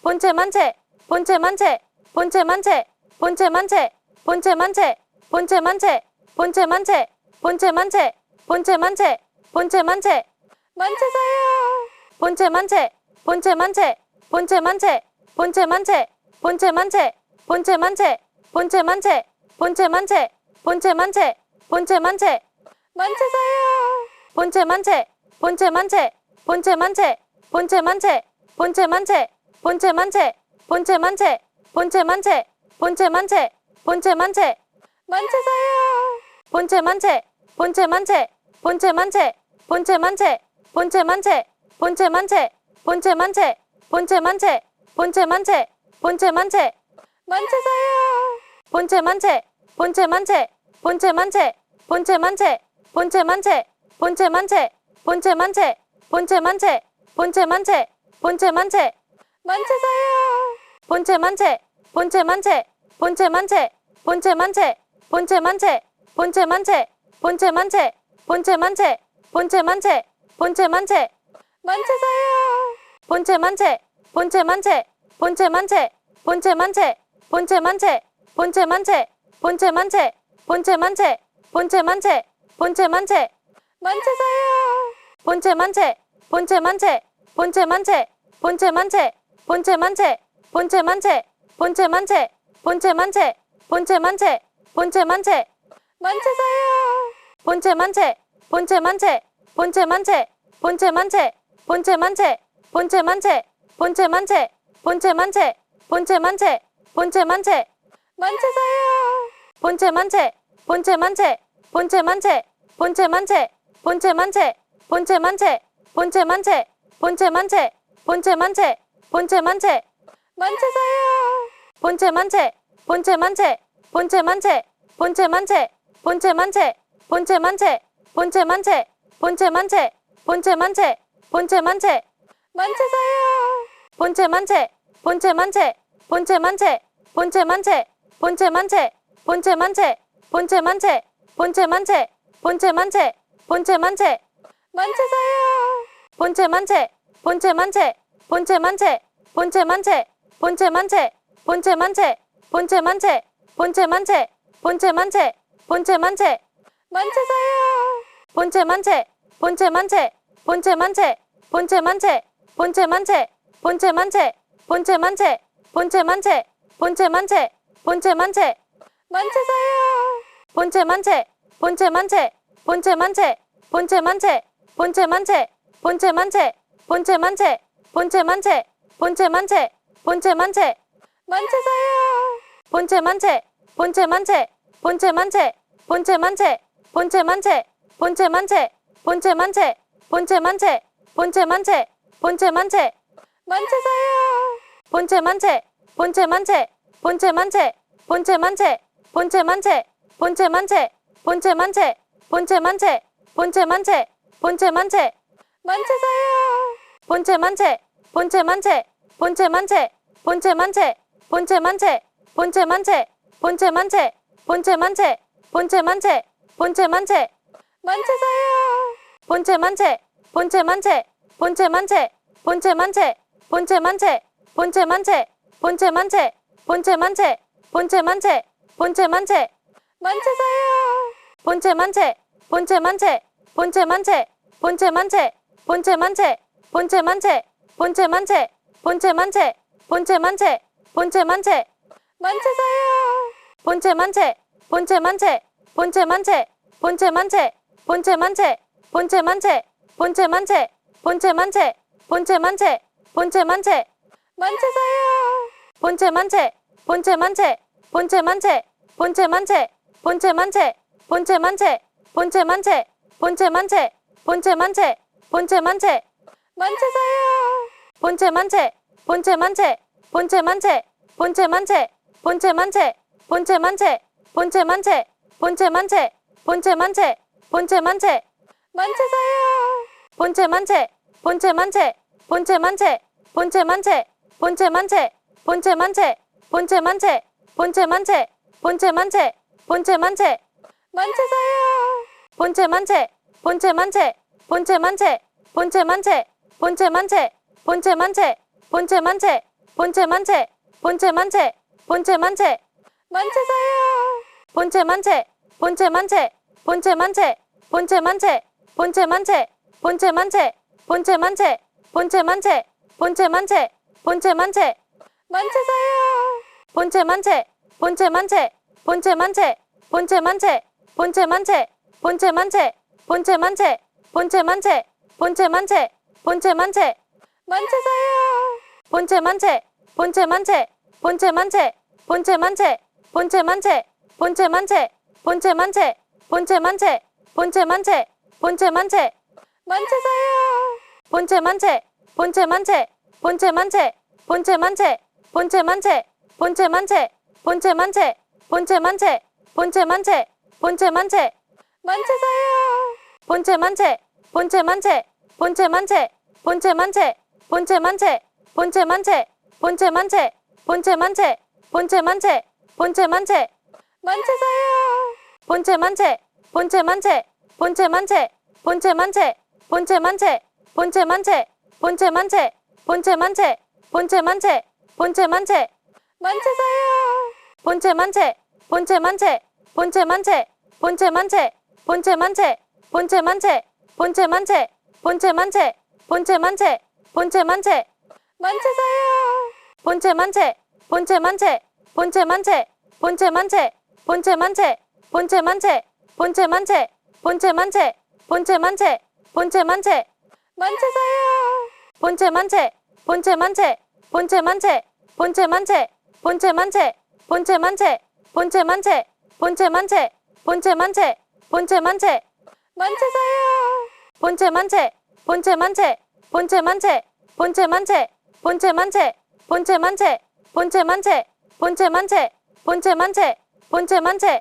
본체 만체 본체 만체 본체 만체 본체 만체 본체 만체 본체 만체 본체 만체 본체 만체 본체 만체 본체 만체 만체사요 본체 만체 본체 만체 본체 만체 본체 만체 본체 만체 본체 만체 본체 만체 본체 만체 본체 만체 본체 만체 만체사요 본체 만체 본체 만체 본체 만체 본체 만체 본체 만체 본체 만체 본체 만체 본체 만체 본체 만체 본체 만체 만체사요 본체 만체 본체 만체 본체 만체 본체 만체 본체 만체 본체 만체 본체 만체 본체 만체 본체 만체 본체 만체 만체사요 본체 만체 본체 만체 본체 만체 본체 만체 본체 만체 본체 만체 본체 만체 본체 만체 본체 만체 본체 만체 만체사요 본체 만체 본체 만체 본체 만체 본체 만체 본체 만체 본체 만체 본체 만체 본체 만체 본체 만체 본체 만체 만체사요 본체 만체 본체 만체 본체 만체 본체 만체 본체 만체 본체 만체 본체 만체 본체 만체 본체 만체 본체 만체 만체사요 본체 만체 본체 만체 본체 만체 본체 만체 본체 만체 본체 만체 본체 만체 본체 만체 본체 만체 본체 만체 만체사요 본체 만체 본체 만체 본체 만체 본체 만체 본체 만체 본체 만체 본체 만체 본체 만체 본체 만체 본체 만체 만체사요 본체 만체 본체 만체 본체 만체 본체 만체 본체 만체 본체 만체 본체 만체 본체 만체 본체 만체 본체 만체 만체사요 본체 만체 본체 만체 본체 만체 본체 만체 본체 만체 본체 만체 본체 만체 본체 만체 본체 만체 본체 만체 만체사요 본체 만체 본체 만체 본체 만체 본체 만체 본체 만체 본체 만체 본체 만체 본체 만체 본체 만체 본체 만체 만체사요 본체 만체 본체 만체 본체 만체 본체 만체 본체 만체 본체 만체 본체 만체 본체 만체 본체 만체 본체 만체 만체사요 본체 만체 본체 만체 본체 만체 본체 만체 본체 만체 본체 만체 본체 만체 본체 만체 본체 만체 본체 만체 만체사요 본체 만체 본체 만체 본체 만체 본체 만체 본체 만체 본체 만체 본체 만체 본체 만체 본체 만체 본체 만체 만체사요 본체 만체 본체 만체 본체 만체 본체 만체 본체 만체 본체 만체 본체 만체 본체 만체 본체 만체 본체 만체 만체사요 본체 만체 본체 만체 본체 만체 본체 만체 본체 만체 본체 만체 본체 만체 본체 만체 본체 만체 본체 만체 만체사요 본체 만체 본체 만체 본체 만체 본체 만체 본체 만체 본체 만체 본체 만체 본체 만체 본체 만체 본체 만체 만체사요 본체 만체 본체 만체 본체 만체 본체 만체 본체 만체 본체 만체 본체 만체 본체 만체 본체 만체 본체 만체 만체사요 본체 만체 본체 만체 본체 만체 본체 만체 본체 만체 본체 만체 본체 만체 본체 만체 본체 만체 본체 만체 만체사요 본체 만체 본체 만체 본체 만체 본체 만체 본체 만체 본체 만체 본체 만체 본체 만체 본체 만체 본체 만체 만체사요 본체 만체 본체 만체 본체 만체 본체 만체 본체 만체 본체 만체 본체 만체 본체 만체 본체 만체 본체 만체 만체사요 본체 만체 본체 만체 본체 만체 본체 만체 본체 만체 본체 만체 본체 만체 본체 만체 본체 만체 본체 만체 만체사요 본체 만체 본체 만체 본체 만체 본체 만체 본체 만체 본체 만체 본체 만체 본체 만체 본체 만체 본체 만체 만체사요 본체 만체 본체 만체 본체 만체 본체 만체 본체 만체 본체 만체 본체 만체 본체 만체, 본체 만체, 본체 만체, 만체사요. 본체 만체, 본체 만체, 본체 만체, 본체 만체, 본체 만체, 본체 만체, 본체 만체, 본체 만체, 본체 만체, 본체 만체, 만체사요. 본체 만체, 본체 만체, 본체 만체, 본체 만체, 본체 만체, 본체 만체, 본체 만체, 본체 만체, 본체 만체, 본체 만체, 만체사요. 본체 만체, 본체 만체, 본체 만체, 본체 만체, 본체 만체, 본체 만체, 본체 만체, 본체 만체, 본체 만체, 본체 만체, 만체사요. 본체 만체, 본체 만체, 본체 만체, 본체 만체, 본체 만체, 본체 만체, 본체 만체, 본체 만체, 본체 만체, 본체 만체, 만체사요. 본체 만체, 본체 만체, 본체 만체, 본체 만체, 본체 만체, 본체 만체, 본체 만체, 본체 만체, 본체 만체, 본체 만체, 만체사요. 본체 만체, 본체 만체, 본체 만체, 본체 만체, 본체 만체, 본체 만체, 본체 만체, 본체 만체, 본체 만체, 본체 만체, 만체사요. 본체 만체, 본체 만체, 본체 만체, 본체 만체, 본체 만체, 본체 만체, 본체 만체, 본체 만체, 본체 만체, 본체 만체, 만체사요. 본체 만체, 본체 만체, 본체 만체, 본체 만체, 본체 만체, 본체 만체, 본체 만체, 본체 만체, 본체 만체, 본체 만체, 만체사요. 본체 만체, 본체 만체, 본체 만체, 본체 만체, 본체 만체, 본체 만체, 본체 만체, 본체 만체, 본체 만체, 본체 만체, 만체사요. 본체 만체, 본체 만체, 본체 만체, 본체 만체, 본체 만체, 본체 만체, 본체 만체, 본체 만체, 본체 만체, 본체 만체,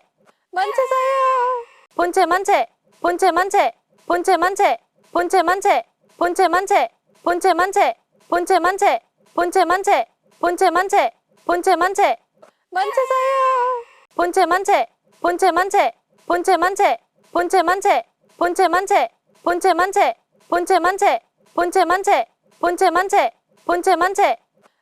만체사요. 본체 만체, 본체 만체, 본체 만체, 본체 만체, 본체 만체, 본체 만체, 본체 만체, 본체 만체, 본체 만체, 본체 만체, 만체사요. 본체 만체, 본체 만체, 본체 만체, 본체 만체, 본체 만체, 본체 만체, 본체 만체, 본체 만체, 본체 만체, 본체 만체, 만체사요. 본체 만체, 본체 만체, 본체 만체, 본체 만체, 본체 만체, 본체 만체, 본체 만체, 본체 만체, 본체 만체, 본체 만체,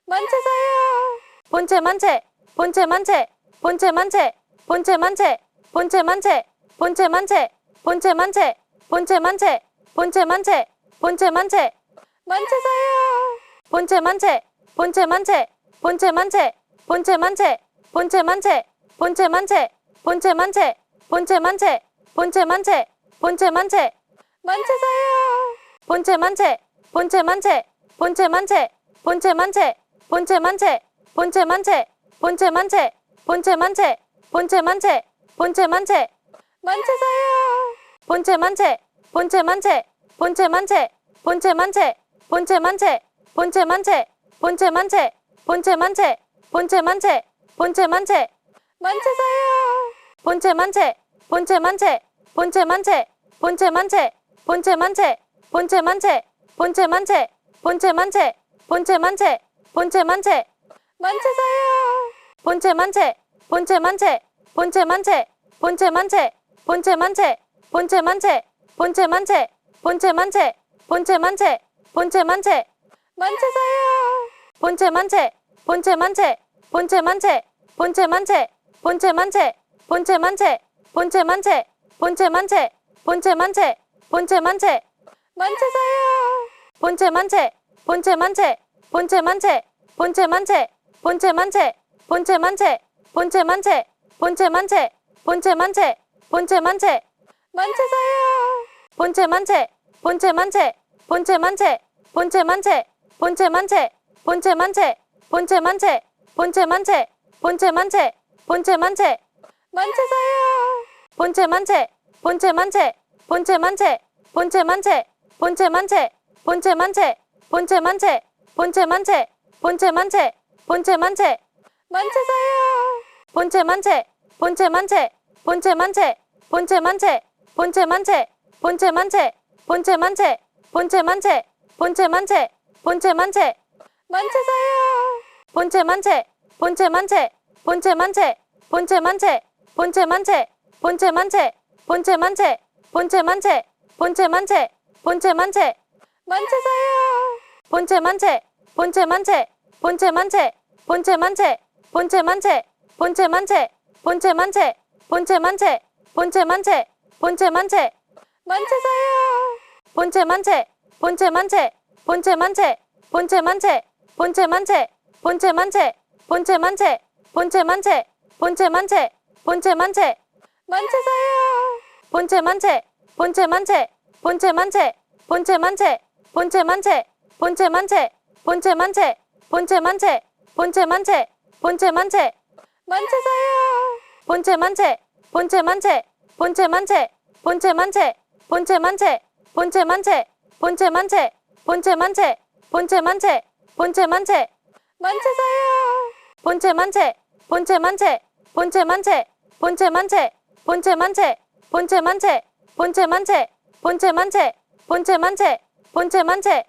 만체사요. 본체 만체, 본체 만체, 본체 만체, 본체 만체, 본체 만체, 본체 만체, 본체 만체, 본체 만체, 본체 만체, 본체 만체, 만체사요. 본체 만체, 본체 만체, 본체 만체, 본체 만체, 본체 만체, 본체 만체, 본체 만체, 본체 만체, 본체 만체, 본체 만체, 만체사요. 본체 만체, 본체 만체, 본체 만체, 본체 만체, 본체 만체, 본체 만체, 본체 만체, 본체 만체, 본체 만체, 본체 만체, 만체사요. 본체 만체, 본체 만체, 본체 만체, 본체 만체, 본체 만체, 본체 만체, 본체 만체, 본체 만체, 본체 만체, 본체 만체, 만체사요. 본체 만체, 본체 만체, 본체 만체, 본체 만체, 본체 만체, 본체 만체, 본체 만체, 본체 만체, 본체 만체, 본체 만체, 만체사요. 본체 만체, 본체 만체, 본체 만체, 본체 만체, 본체 만체, 본체 만체, 본체 만체, 본체 만체, 본체 만체, 본체 만체, 만체사요. 본체 만체, 본체 만체, 본체 만체, 본체 만체, 본체 만체, 본체 만체, 본체 만체, 본체 만체, 본체 만체, 본체 만체, 만체사요. 본체 만체, 본체 만체, 본체 만체, 본체 만체, 본체 만체, 본체 만체, 본체 만체, 본체 만체, 본체 만체, 본체 만체, 만체사요. 본체 만체, 본체 만체, 본체 만체, 본체 만체, 본체 만체, 본체 만체, 본체 만체, 본체 만체, 본체 만체, 본체 만체, 만체사요. 본체 만체, 본체 만체, 본체 만체, 본체 만체, 본체 만체, 본체 만체, 본체 만체, 본체 만체, 본체 만체, 본체 만체, 만체사요. 본체 만체, 본체 만체, 본체 만체, 본체 만체, 본체 만체, 본체 만체, 본체 만체, 본체 만체, 본체 만체, 본체 만체, 만체사요. 본체 만체, 본체 만체, 본체 만체 본체 만체 본체 만체 본체 만체 본체 만체 본체 만체 본체 만체 본체 만체 만체사요 본체 만체 본체 만체 본체 만체 본체 만체 본체 만체 본체 만체 본체 만체 본체 만체 본체 만체 본체 만체 만체사요 본체 만체 본체 만체 본체 만체 본체 만체 본체 만체 본체 만체 본체 만체 본체 만체 본체 만체 본체 만체 만체사요 본체 만체 본체 만체 본체 만체 본체 만체 본체 만체 본체 만체 본체 만체 본체 만체 본체 만체 본체 만체 만체사요 본체 만체 본체 만체 본체 만체 본체 만체 본체 만체 본체 만체 본체 만체 본체 만체 본체 만체 본체 만체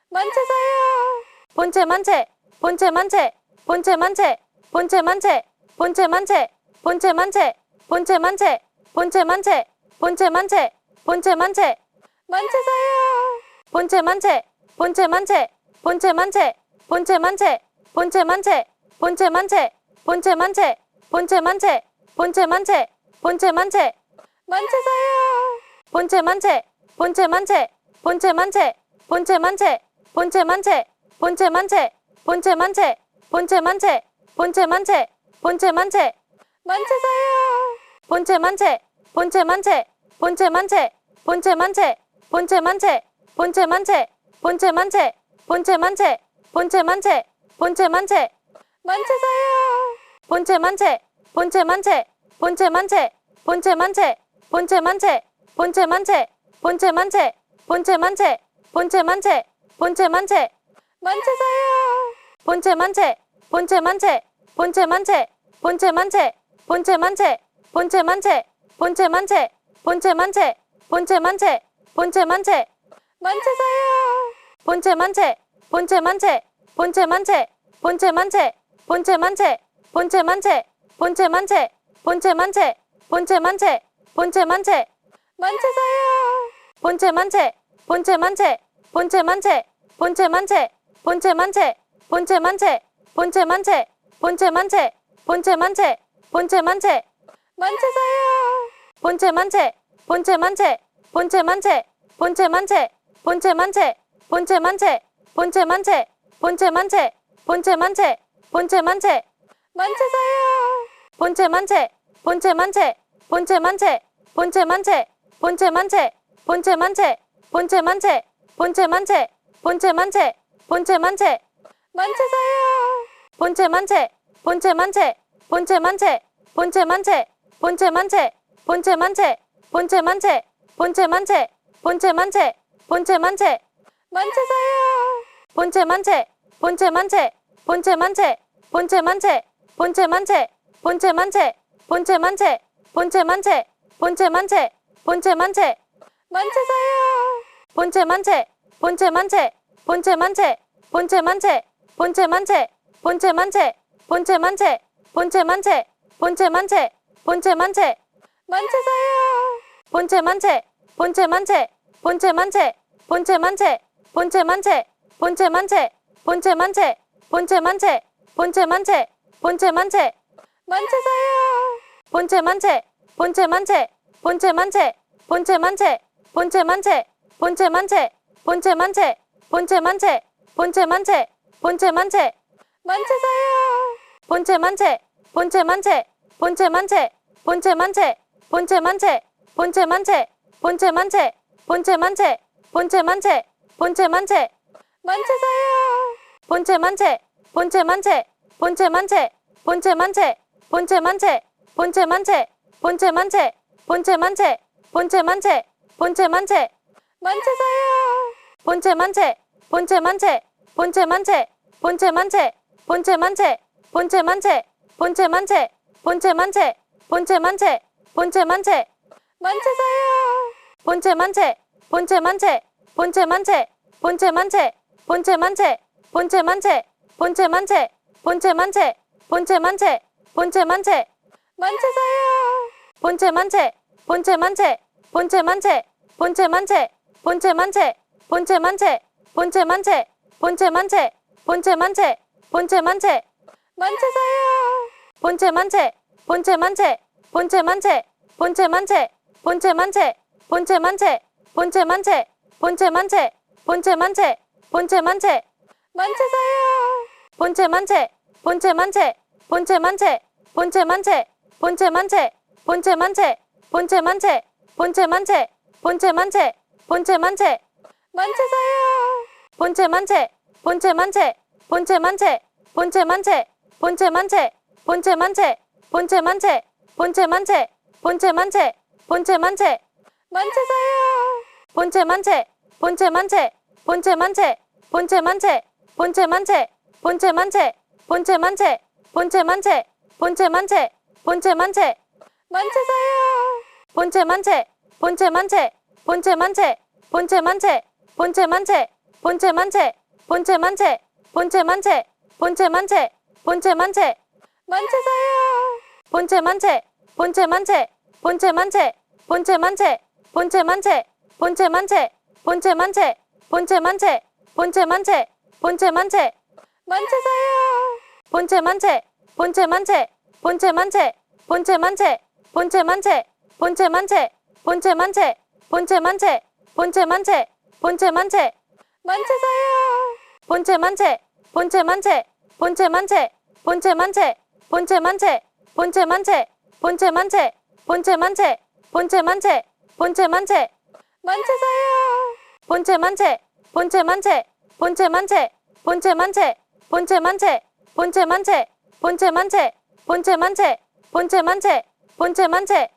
만체사요 본체 만체 본체 만체 본체 만체 본체 만체 본체 만체 본체 만체 본체 만체 본체 만체 본체 만체 본체 만체 만체사요 본체 만체 본체 만체 본체 만체 본체 만체 본체 만체 본체 만체 본체 만체 본체 만체 본체 만체 본체 만체 만체사요 본체 만체 본체 만체 본체 만체 본체 만체 본체 만체 본체 만체 본체 만체 본체 만체 본체 만체 본체 만체 만체사요 본체 만체 본체 만체 본체 만체 본체 만체 본체 만체 본체 만체 본체 만체 본체 만체 본체 만체 본체 만체 만체사요 본체 만체 본체 만체 본체 만체 본체 만체 본체 만체 본체 만체 본체 만체 본체 만체 본체 만체 본체 만체 만체사요 본체 만체 본체 만체 본체 만체 본체 만체 본체 만체 본체 만체 본체 만체 본체 만체 본체 만체 본체 만체 만체사요 본체 만체 본체 만체 본체 만체 본체 만체 본체 만체 본체 만체 본체 만체 본체 만체 본체 만체 본체 만체 만체사요 본체 만체 본체 만체 본체 만체 본체 만체 본체 만체 본체 만체 본체 만체 본체 만체 본체 만체 본체 만체 만체사요 본체 만체 본체 만체 본체 만체 본체 만체 본체 만체 본체 만체 본체 만체 본체 만체 본체 만체 본체 만체 만체사요 본체 만체 본체 만체 본체 만체 본체 만체 본체 만체 본체 만체 본체 만체 본체 만체 본체 만체 본체 만체 만체사요 본체 만체 본체 만체 본체 만체 본체 만체 본체 만체 본체 만체 본체 만체 본체 만체 본체 만체 본체 만체 만체사요 본체 만체 본체 만체 본체 만체 본체 만체 본체 만체 본체 만체 본체 만체 본체 만체 본체 만체 본체 만체 만체사요 본체 만체 본체 만체 본체 만체 본체 만체 본체 만체 본체 만체 본체 만체 본체 만체 본체 만체 본체 만체 만체사요 본체 만체 본체 만체 본체 만체 본체 만체 본체 만체 본체 만체 본체 만체 본체 만체 본체 만체 본체 만체 만체사요 본체 만체 본체 만체 본체 만체 본체 만체 본체 만체 본체 만체 본체 만체 본체 만체 본체 만체 본체 만체 만체사요 본체 만체 본체 만체 본체 만체 본체 만체 본체 만체 본체 만체 본체 만체 본체 만체 본체 만체 본체 만체 만체사요 본체 만체 본체 만체 본체 만체 본체 만체 본체 만체 본체 만체 본체 만체 본체 만체 본체 만체 본체 만체 만체사요 본체 만체 본체 만체 본체 만체 본체 만체 본체 만체 본체 만체 본체 만체 본체 만체 본체 만체 본체 만체 만체사요 본체 만체 본체 만체 본체 만체 본체 만체 본체 만체 본체 만체 본체 만체 본체 만체 본체 만체 본체 만체 만체사요 본체 만체 본체 만체 본체 만체 본체 만체 본체 만체 본체 만체 본체 만체 본체 만체 본체 만체 본체 만체 만체사요 본체 만체 본체 만체 본체 만체 본체 만체 본체 만체 본체 만체 본체 만체 본체 만체 본체 만체 본체 만체 만체사요 본체 만체 본체 만체 본체 만체 본체 만체 본체 만체 본체 만체 본체 만체 본체 만체 본체 만체 본체 만체 만체사요 본체 만체 본체 만체 본체 만체 본체 만체 본체 만체 본체 만체 본체 만체 본체 만체 본체 만체 본체 만체 만체사요 본체 만체 본체 만체 본체 만체 본체 만체 본체 만체 본체 만체 본체 만체 본체 만체 본체 만체 본체 만체 만체사요 본체 만체 본체 만체 본체 만체 본체 만체 본체 만체 본체 만체 본체 만체 본체 만체 본체 만체 본체 만체 만체사요 본체 만체 본체 만체 본체 만체 본체 만체 본체 만체 본체 만체 본체 만체 본체 만체 본체 만체 본체 만체 만체사요 본체 만체 본체 만체 본체 만체 본체 만체 본체 만체 본체 만체 본체 만체 본체 만체 본체 만체 본체 만체 만체사요 본체 만체 본체 만체 본체 만체 본체 만체 본체 만체 본체 만체 본체 만체 본체 만체 본체 만체 본체 만체 만체사요 본체 만체 본체 만체 본체 만체 본체 만체 본체 만체 본체 만체 본체 만체 본체 만체 본체 만체 본체 만체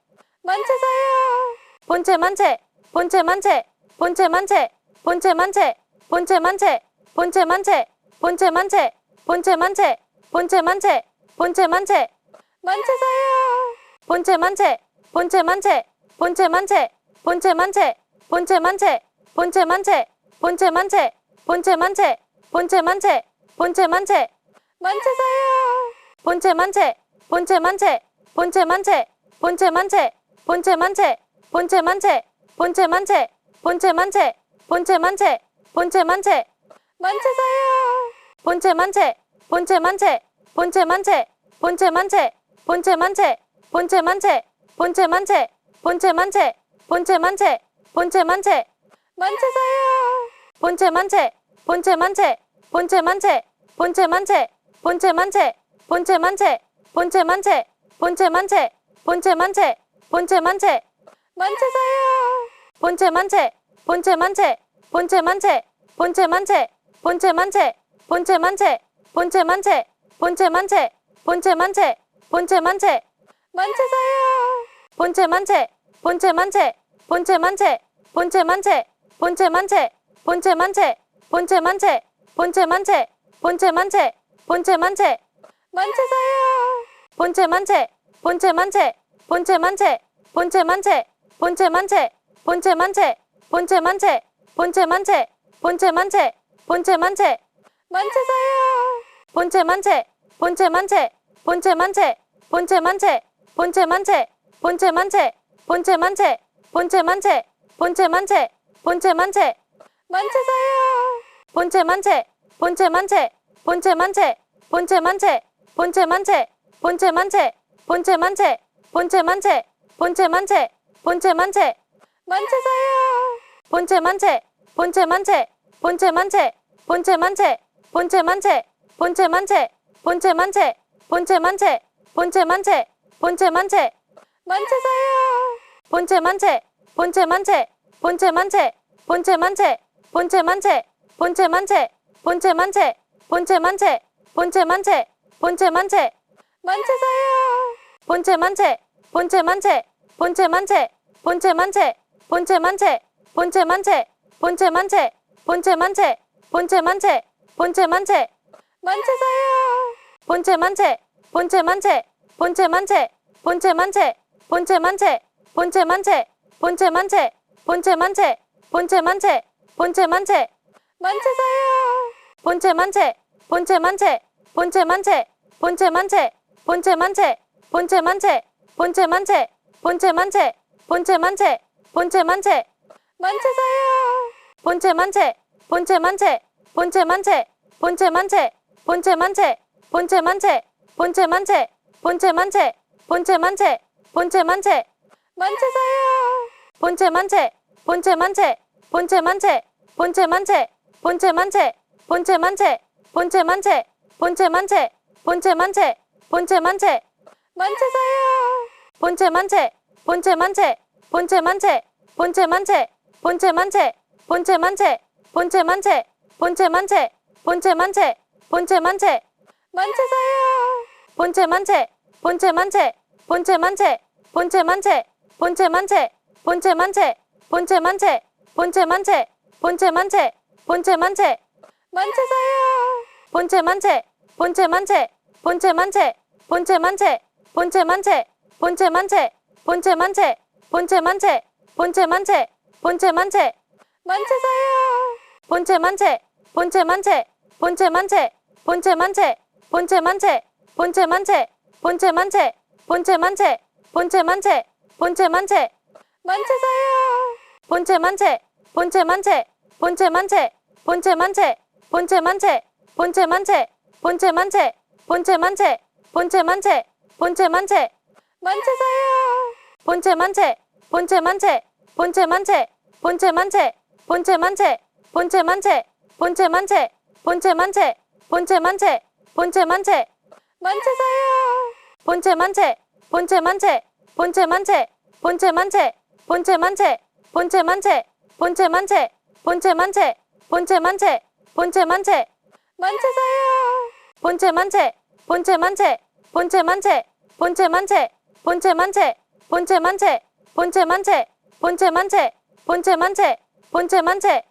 만체사요 본체 만체 본체 만체 본체 만체 본체 만체 본체 만체 본체 만체 본체 만체 본체 만체 본체 만체 본체 만체 만체사요 본체 만체 본체 만체 본체 만체 본체 만체 본체 만체 본체 만체 본체 만체 본체 만체 본체 만체 본체 만체 만체사요 본체 만체 본체 만체 본체 만체 본체 만체 본체 만체 본체 만체 본체 만체 본체 만체 본체 만체 본체 만체 만체사요 본체 만체 본체 만체 본체 만체 본체 만체 본체 만체 본체 만체 본체 만체 본체 만체 본체 만체 본체 만체 만체사요 본체 만체 본체 만체 본체 만체 본체 만체 본체 만체 본체 만체 본체 만체 본체 만체 본체 만체 본체 만체 만체사요 본체 만체 본체 만체 본체 만체 본체 만체 본체 만체 본체 만체 본체 만체 본체 만체 본체 만체 본체 만체 만체사요 본체 만체 본체 만체 본체 만체 본체 만체 본체 만체 본체 만체 본체 만체 본체 만체 본체 만체 본체 만체 만체사요 본체 만체 본체 만체 본체 만체 본체 만체 본체 만체 본체 만체 본체 만체 본체 만체 본체 만체 본체 만체 만체사요 본체 만체 본체 만체 본체 만체 본체 만체 본체 만체 본체 만체 본체 만체 본체 만체 본체 만체 본체 만체 만체사요 본체 만체 본체 만체 본체 만체 본체 만체 본체 만체 본체 만체 본체 만체 본체 만체 본체 만체 본체 만체 만체사요 본체 만체 본체 만체 본체 만체 본체 만체 본체 만체 본체 만체 본체 만체 본체 만체 본체 만체 본체 만체 만체사요 본체 만체 본체 만체 본체 만체 본체 만체 본체 만체 본체 만체 본체 만체 본체 만체 본체 만체 본체 만체 만체사요 본체 만체 본체 만체 본체 만체 본체 만체 본체 만체 본체 만체 본체 만체 본체 만체 본체 만체 본체 만체 만체사요 본체 만체 본체 만체 본체 만체 본체 만체 본체 만체 본체 만체 본체 만체 본체 만체 본체 만체 본체 만체 만체사요 본체 만체 본체 만체 본체 만체 본체 만체 본체 만체 본체 만체 본체 만체 본체 만체 본체 만체 본체 만체 만체사요 본체 만체 본체 만체 본체 만체 본체 만체 본체 만체 본체 만체 본체 만체 본체 만체 본체 만체 본체 만체 만체사요 본체 만체 본체 만체 본체 만체 본체 만체 본체 만체 본체 만체 본체 만체 본체 만체 본체 만체 본체 만체 만체사요 본체 만체 본체 만체 본체 만체 본체 만체 본체 만체 본체 만체 본체 만체 본체 만체 본체 만체 본체 만체 만체사요 본체 만체 본체 만체 본체 만체 본체 만체 본체 만체 본체 만체 본체 만체 본체 만체 본체 만체 본체 만체 만체사요 본체 만체 본체 만체 본체 만체 본체 만체 본체 만체 본체 만체 본체 만체 본체 만체 본체 만체 본체 만체 만체사요 본체 만체 본체 만체 본체 만체 본체 만체 본체 만체 본체 만체 본체 만체 본체 만체 본체 만체 본체 만체 만체사요 본체 만체 본체 만체 본체 만체 본체 만체 본체 만체 본체 만체 본체 만체 본체 만체 본체 만체 본체 만체 만체사요 본체 만체 본체 만체 본체 만체 본체 만체 본체 만체 본체 만체 본체 만체 본체 만체 본체 만체 본체 만체 만체사요 본체 만체 본체 만체 본체 만체 본체 만체 본체 만체 본체 만체 본체 만체 본체 만체 본체 만체 본체 만체 만체사요 본체 만체 본체 만체 본체 만체 본체 만체 본체 만체 본체 만체 본체 만체 본체 만체 본체 만체 본체 만체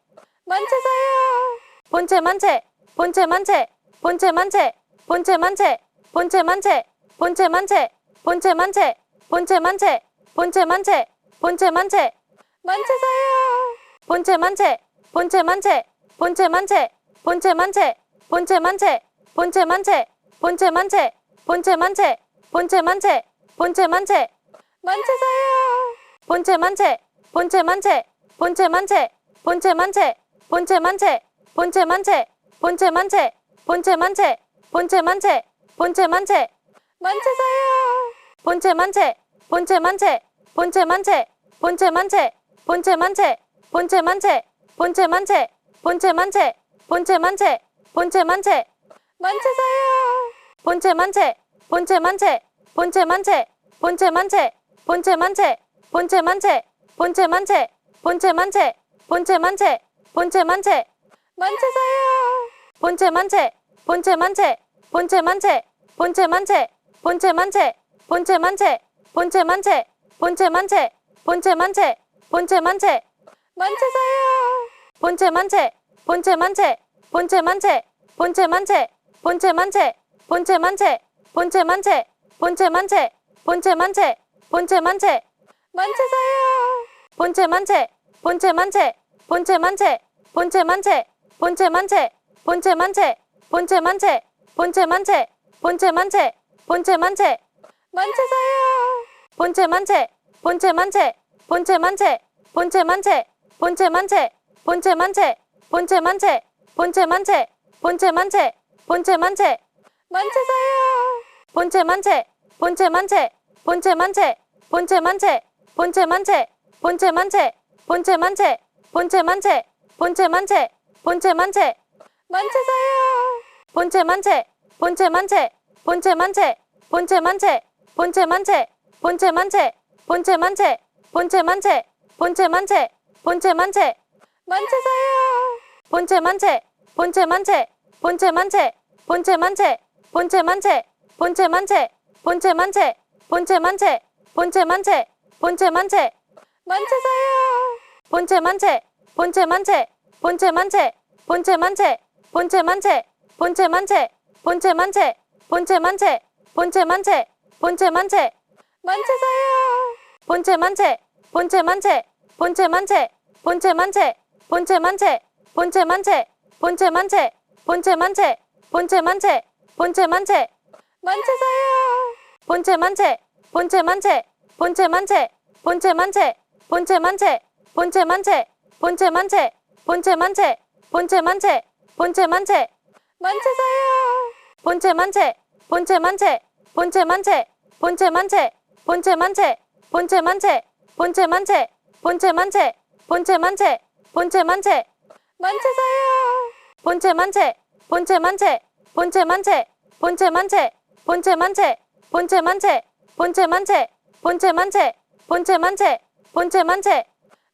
만체사요 본체 만체 본체 만체 본체 만체 본체 만체 본체 만체 본체 만체 본체 만체 본체 만체 본체 만체 본체 만체 만체사요 본체 만체 본체 만체 본체 만체 본체 만체 본체 만체 본체 만체 본체 만체 본체 만체 본체 만체 본체 만체 만체사요 본체 만체 본체 만체 본체 만체 본체 만체 본체 만체 본체 만체 본체 만체 본체 만체 본체 만체 본체 만체 만체사요 본체 만체 본체 만체 본체 만체 본체 만체 본체 만체 본체 만체 본체 만체 본체 만체 본체 만체 본체 만체 만체사요 본체 만체 본체 만체 본체 만체 본체 만체 본체 만체 본체 만체 본체 만체 본체 만체 본체 만체 본체 만체 만체사요 본체 만체 본체 만체 본체 만체 본체 만체 본체 만체 본체 만체 본체 만체 본체 만체 본체 만체 본체 만체 만체사요 본체 만체 본체 만체 본체 만체 본체 만체 본체 만체 본체 만체 본체 만체 본체 만체 본체 만체 본체 만체 만체사요 본체 만체 본체 만체 본체 만체 본체 만체 본체 만체 본체 만체 본체 만체 본체 만체 본체 만체 본체 만체 만체사요 본체 만체 본체 만체 본체 만체 본체 만체 본체 만체 본체 만체 본체 만체 본체 만체 본체 만체 본체 만체 만체사요 본체 만체 본체 만체 본체 만체 본체 만체 본체 만체 본체 만체 본체 만체 본체 만체 본체 만체 본체 만체 만체사요 본체 만체 본체 만체 본체 만체 본체 만체 본체 만체 본체 만체 본체 만체 본체 만체 본체 만체 본체 만체 만체사요 본체 만체 본체 만체 본체 만체 본체 만체 본체 만체 본체 만체 본체 만체 본체 만체 본체 만체 본체 만체 만체사요 본체 만체 본체 만체 본체 만체 본체 만체 본체 만체 본체 만체 본체 만체 본체 만체 본체 만체 본체 만체 만체사요 본체 만체 본체 만체 본체 만체 본체 만체 본체 만체 본체 만체 본체 만체 본체 만체 본체 만체 본체 만체 만체사요 본체 만체 본체 만체 본체 만체 본체 만체 본체 만체 본체 만체 본체 만체 본체 만체 본체 만체 본체 만체 만지세요. 본체 만체, 본체 만체, 본체 만체, 본체 만체, 본체 만체, 본체 만체, 본체 만체, 본체 만체, 본체 만체, 본체 만체, 만지세요. 본체 만체, 본체 만체, 본체 만체, 본체 만체, 본체 만체, 본체 만체, 본체 만체, 본체 만체, 본체 만체, 본체 만체,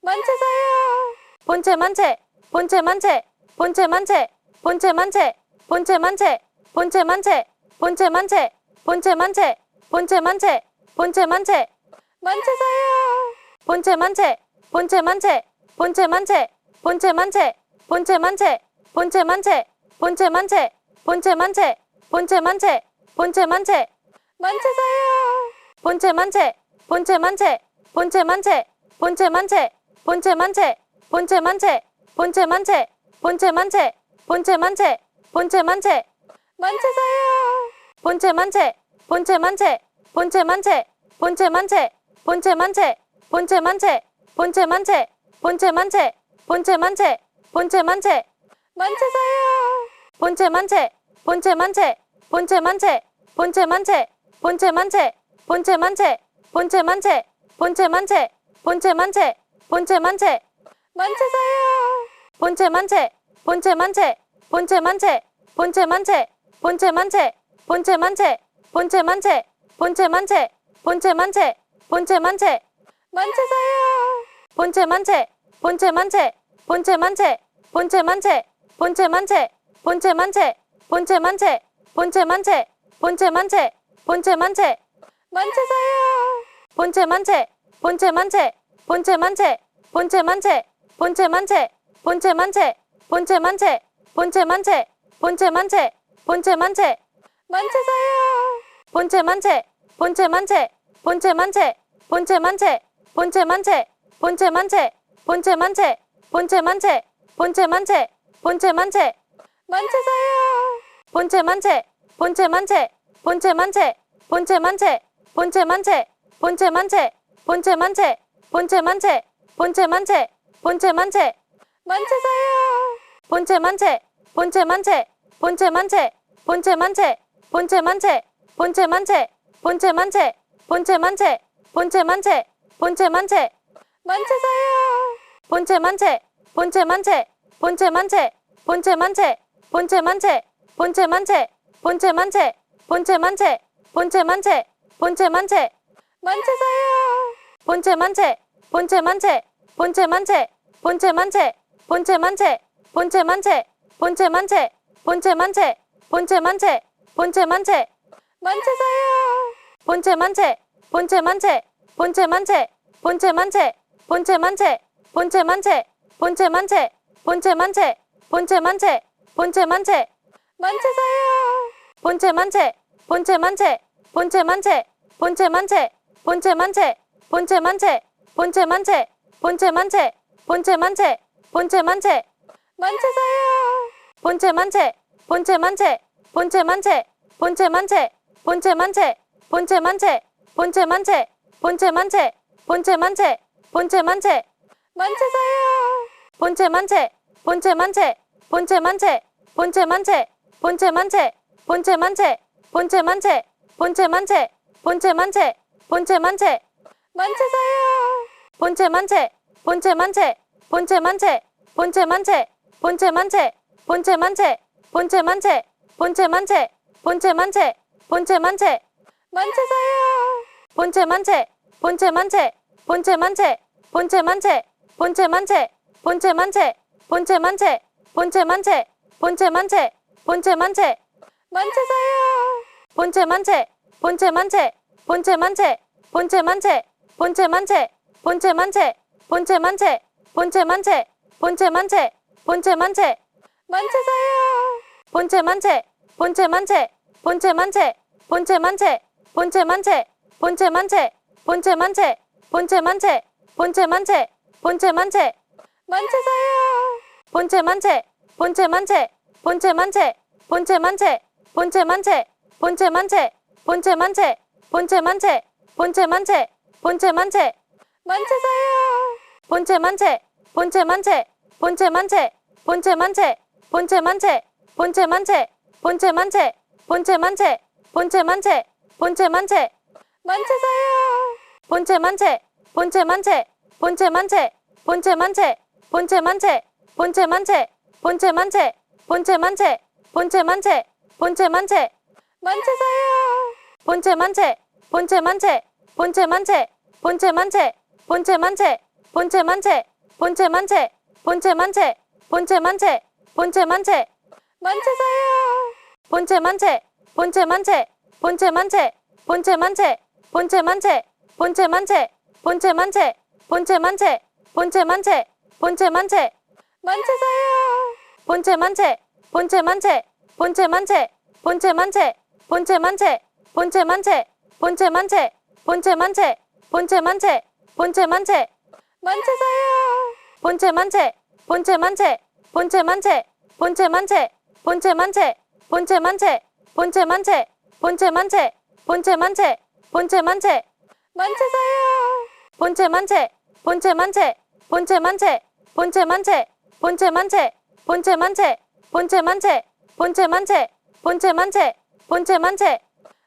만지세요. 본체 만체, 본체 만체, 본체 만체, 본체 만체, 본체 만체, 본체 만체, 본체 만체, 본체 만체, 본체 만체, 본체 만체, 만지세요. 본체 만체, 본체 만체, 본체 만체, 본체 만체, 본체 만체, 본체 만체, 본체 만체, 본체 만체, 본체 만체, 본체 만체, 만지세요. 본체 만체, 본체 만체, 본체 만체, 본체 만체, 본체 만체, 본체 만체, 본체 만체, 본체 만체, 본체 만체, 본체 만체, 만지세요. 본체 만체, 본체 만체, 본체 만체, 본체 만체, 본체 만체, 본체 만체, 본체 만체, 본체 만체, 본체 만체, 본체 만체, 만지세요. 본체 만체, 본체 만체, 본체 만체, 본체 만체, 본체 만체, 본체 만체, 본체 만체, 본체 만체, 본체 만체, 본체 만체, 만지세요. 본체 만체, 본체 만체, 본체 만체, 본체 만체, 본체 만체, 본체 만체, 본체 만체, 본체 만체, 본체 만체, 본체 만체, 만지세요. 본체 만체, 본체 만체, 본체 만체, 본체 만체, 본체 만체, 본체 만체, 본체 만체, 본체 만체, 본체 만체, 본체 만체, 만지세요. 본체 만체, 본체 만체, 본체 만체, 본체 만체, 본체 만체, 본체 만체, 본체 만체, 본체 만체, 본체 만체, 본체 만체, 만지세요. 본체 만체, 본체 만체, 본체 만체, 본체 만체, 본체 만체, 본체 만체, 본체 만체, 본체 만체, 본체 만체, 본체 만체, 만지세요. 본체 만체, 본체 만체, 본체 만체, 본체 만체, 본체 만체, 본체 만체, 본체 만체, 본체 만체, 본체 만체, 본체 만체, 만지세요. 본체 만체, 본체 만체, 본체 만체, 본체 만체, 본체 만체, 본체 만체, 본체 만체, 본체 만체, 본체 만체, 본체 만체, 만지세요. 본체 만체, 본체 만체, 본체 만체, 본체 만체, 본체 만체, 본체 만체, 본체 만체, 본체 만체, 본체 만체, 본체 만체, 만지세요. 본체 만체, 본체 만체, 본체 만체, 본체 만체, 본체 만체, 본체 만체, 본체 만체, 본체 만체, 본체 만체, 본체 만체, 만지세요. 본체 만체, 본체 만체, 본체 만체, 본체 만체, 본체 만체, 본체 만체, 본체 만체, 본체 만체, 본체 만체, 본체 만체, 만지세요. 본체 만체, 본체 만체, 본체 만체, 본체 만체, 본체 만체, 본체 만체, 본체 만체, 본체 만체, 본체 만체, 본체 만체, 만지세요. 본체 만체, 본체 만체, 본체 만체, 본체 만체, 본체 만체, 본체 만체, 본체 만체, 본체 만체, 본체 만체, 본체 만체, 만지세요. 본체 만체, 본체 만체, 본체 만체, 본체 만체, 본체 만체, 본체 만체, 본체 만체, 본체 만체, 본체 만체, 본체 만체, 만지세요. 본체 만체, 본체 만체, 본체 만체, 본체 만체, 본체 만체, 본체 만체, 본체 만체, 본체 만체, 본체 만체, 본체 만체, 만지세요. 본체 만체, 본체 만체, 본체 만체, 본체 만체, 본체 만체, 본체 만체, 본체 만체, 본체 만체, 본체 만체, 본체 만체, 만지세요. 본체 만체, 본체 만체, 본체 만체, 본체 만체, 본체 만체, 본체 만체, 본체 만체, 본체 만체, 본체 만체, 본체 만체, 만지세요. 본체 만체, 본체 만체, 본체 만체, 본체 만체, 본체 만체, 본체 만체, 본체 만체, 본체 만체, 본체 만체, 본체 만체, 만지세요. 본체 만체, 본체 만체, 본체 만체, 본체 만체, 본체 만체, 본체 만체, 본체 만체, 본체 만체, 본체 만체, 본체 만체, 만지세요. 본체 만체, 본체 만체, 본체 만체, 본체 만체, 본체 만체, 본체 만체, 본체 만체, 본체 만체, 본체 만체, 본체 만체, 만체사요. 본체 만체, 본체 만체, 본체 만체, 본체 만체, 본체 만체, 본체 만체, 본체 만체, 본체 만체, 본체 만체, 본체 만체, 만체사요. 본체 만체, 본체 만체, 본체 만체, 본체 만체, 본체 만체, 본체 만체, 본체 만체, 본체 만체, 본체 만체, 본체 만체, 만체사요. 본체 만체, 본체 만체, 본체 만체, 본체 만체, 본체 만체, 본체 만체, 본체 만체, 본체 만체, 본체 만체, 본체 만체, 만체사요. 본체 만체, 본체 만체, 본체 만체, 본체 만체, 본체 만체, 본체 만체, 본체 만체, 본체 만체, 본체 만체, 본체 만체, 만체사요. 본체 만체, 본체 만체, 본체 만체, 본체 만체, 본체 만체, 본체 만체, 본체 만체, 본체 만체, 본체 만체, 본체 만체, 만체사요. 본체 만체, 본체 만체, 본체 만체, 본체 만체, 본체 만체, 본체 만체, 본체 만체, 본체 만체, 본체 만체, 본체 만체,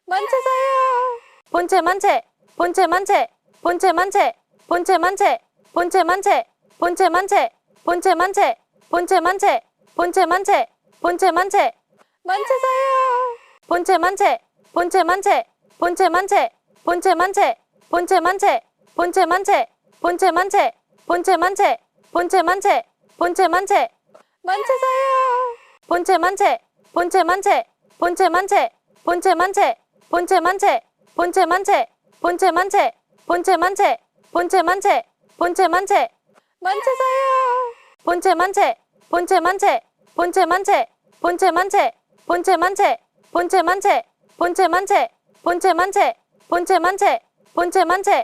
만체사요. 본체 만체, 본체 만체, 본체 만체, 본체 만체, 본체 만체, 본체 만체, 본체 만체, 본체 만체, 본체 만체, 본체 만체, 만체사요. 본체 만체, 본체 만체, 본체 만체, 본체 만체, 본체 만체, 본체 만체, 본체 만체, 본체 만체, 본체 만체, 본체 만체, 만체사요. 본체 만체, 본체 만체, 본체 만체, 본체 만체, 본체 만체, 본체 만체, 본체 만체, 본체 만체, 본체 만체, 본체 만체, 만체사요. 본체 만체, 본체 만체, 본체 만체, 본체 만체, 본체 만체, 본체 만체, 본체 만체, 본체 만체, 본체 만체, 본체 만체,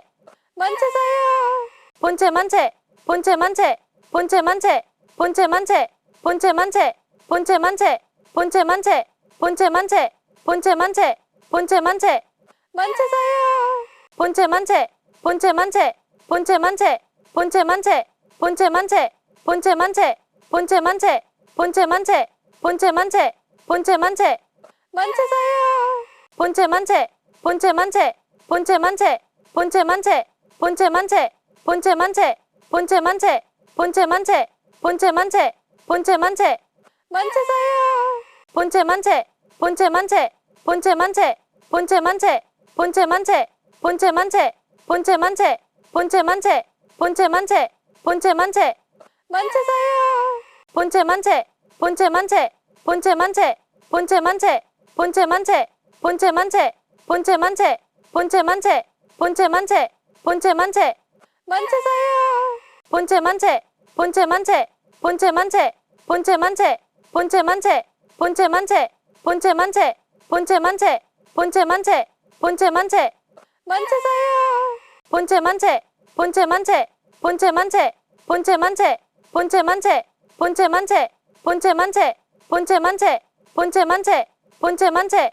만체사요. 본체 만체, 본체 만체, 본체 만체, 본체 만체, 본체 만체, 본체 만체, 본체 만체, 본체 만체, 본체 만체, 본체 만체, 만체사요. 본체 만체, 본체 만체, 본체 만체, 본체 만체, 본체 만체, 본체 만체, 본체 만체, 본체 만체, 본체 만체, 본체 만체, 만체사요. 본체 만체, 본체 만체, 본체 만체, 본체 만체, 본체 만체, 본체 만체, 본체 만체, 본체 만체, 본체 만체, 본체 만체, 만체사요. 본체 만체, 본체 만체, 본체 만체, 본체 만체, 본체 만체, 본체 만체, 본체 만체, 본체 만체, 본체 만체, 본체 만체, 만체사요. 본체 만체, 본체 만체, 본체 만체, 본체 만체, 본체 만체, 본체 만체, 본체 만체, 본체 만체, 본체 만체, 본체 만체, 만체사요. 본체 만체, 본체 만체, 본체 만체, 본체 만체, 본체 만체, 본체 만체, 본체 만체, 본체 만체, 본체 만체, 본체 만체, 만체사요. 본체 만체, 본체 만체, 본체 만체, 본체 만체, 본체 만체, 본체 만체, 본체 만체, 본체 만체, 본체 만체, 본체 만체, 만체사요. 본체 만체, 본체 만체, 본체 만체, 본체 만체, 본체 만체, 본체 만체, 본체 만체, 본체 만체, 본체 만체, 본체 만체,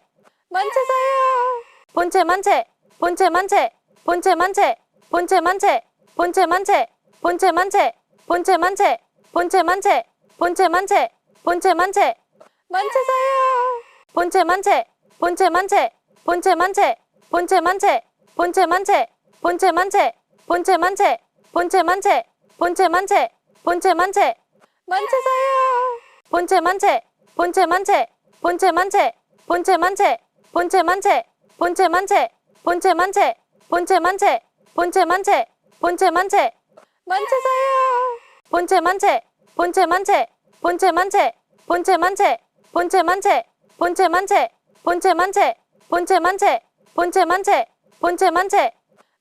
만체사요. 본체 만체, 본체 만체, 본체 만체, 본체 만체, 본체 만체, 본체 만체, 본체 만체, 본체 만체, 본체 만체, 본체 만체, 만체사요. 본체 만체, 본체 만체, 본체 만체, 본체 만체, 본체 만체, 본체 만체, 본체 만체, 본체 만체, 본체 만체, 본체 만체, 만체사요. 본체 만체, 본체 만체, 본체 만체, 본체 만체, 본체 만체, 본체 만체, 본체 만체, 본체 만체, 본체 만체, 본체 만체,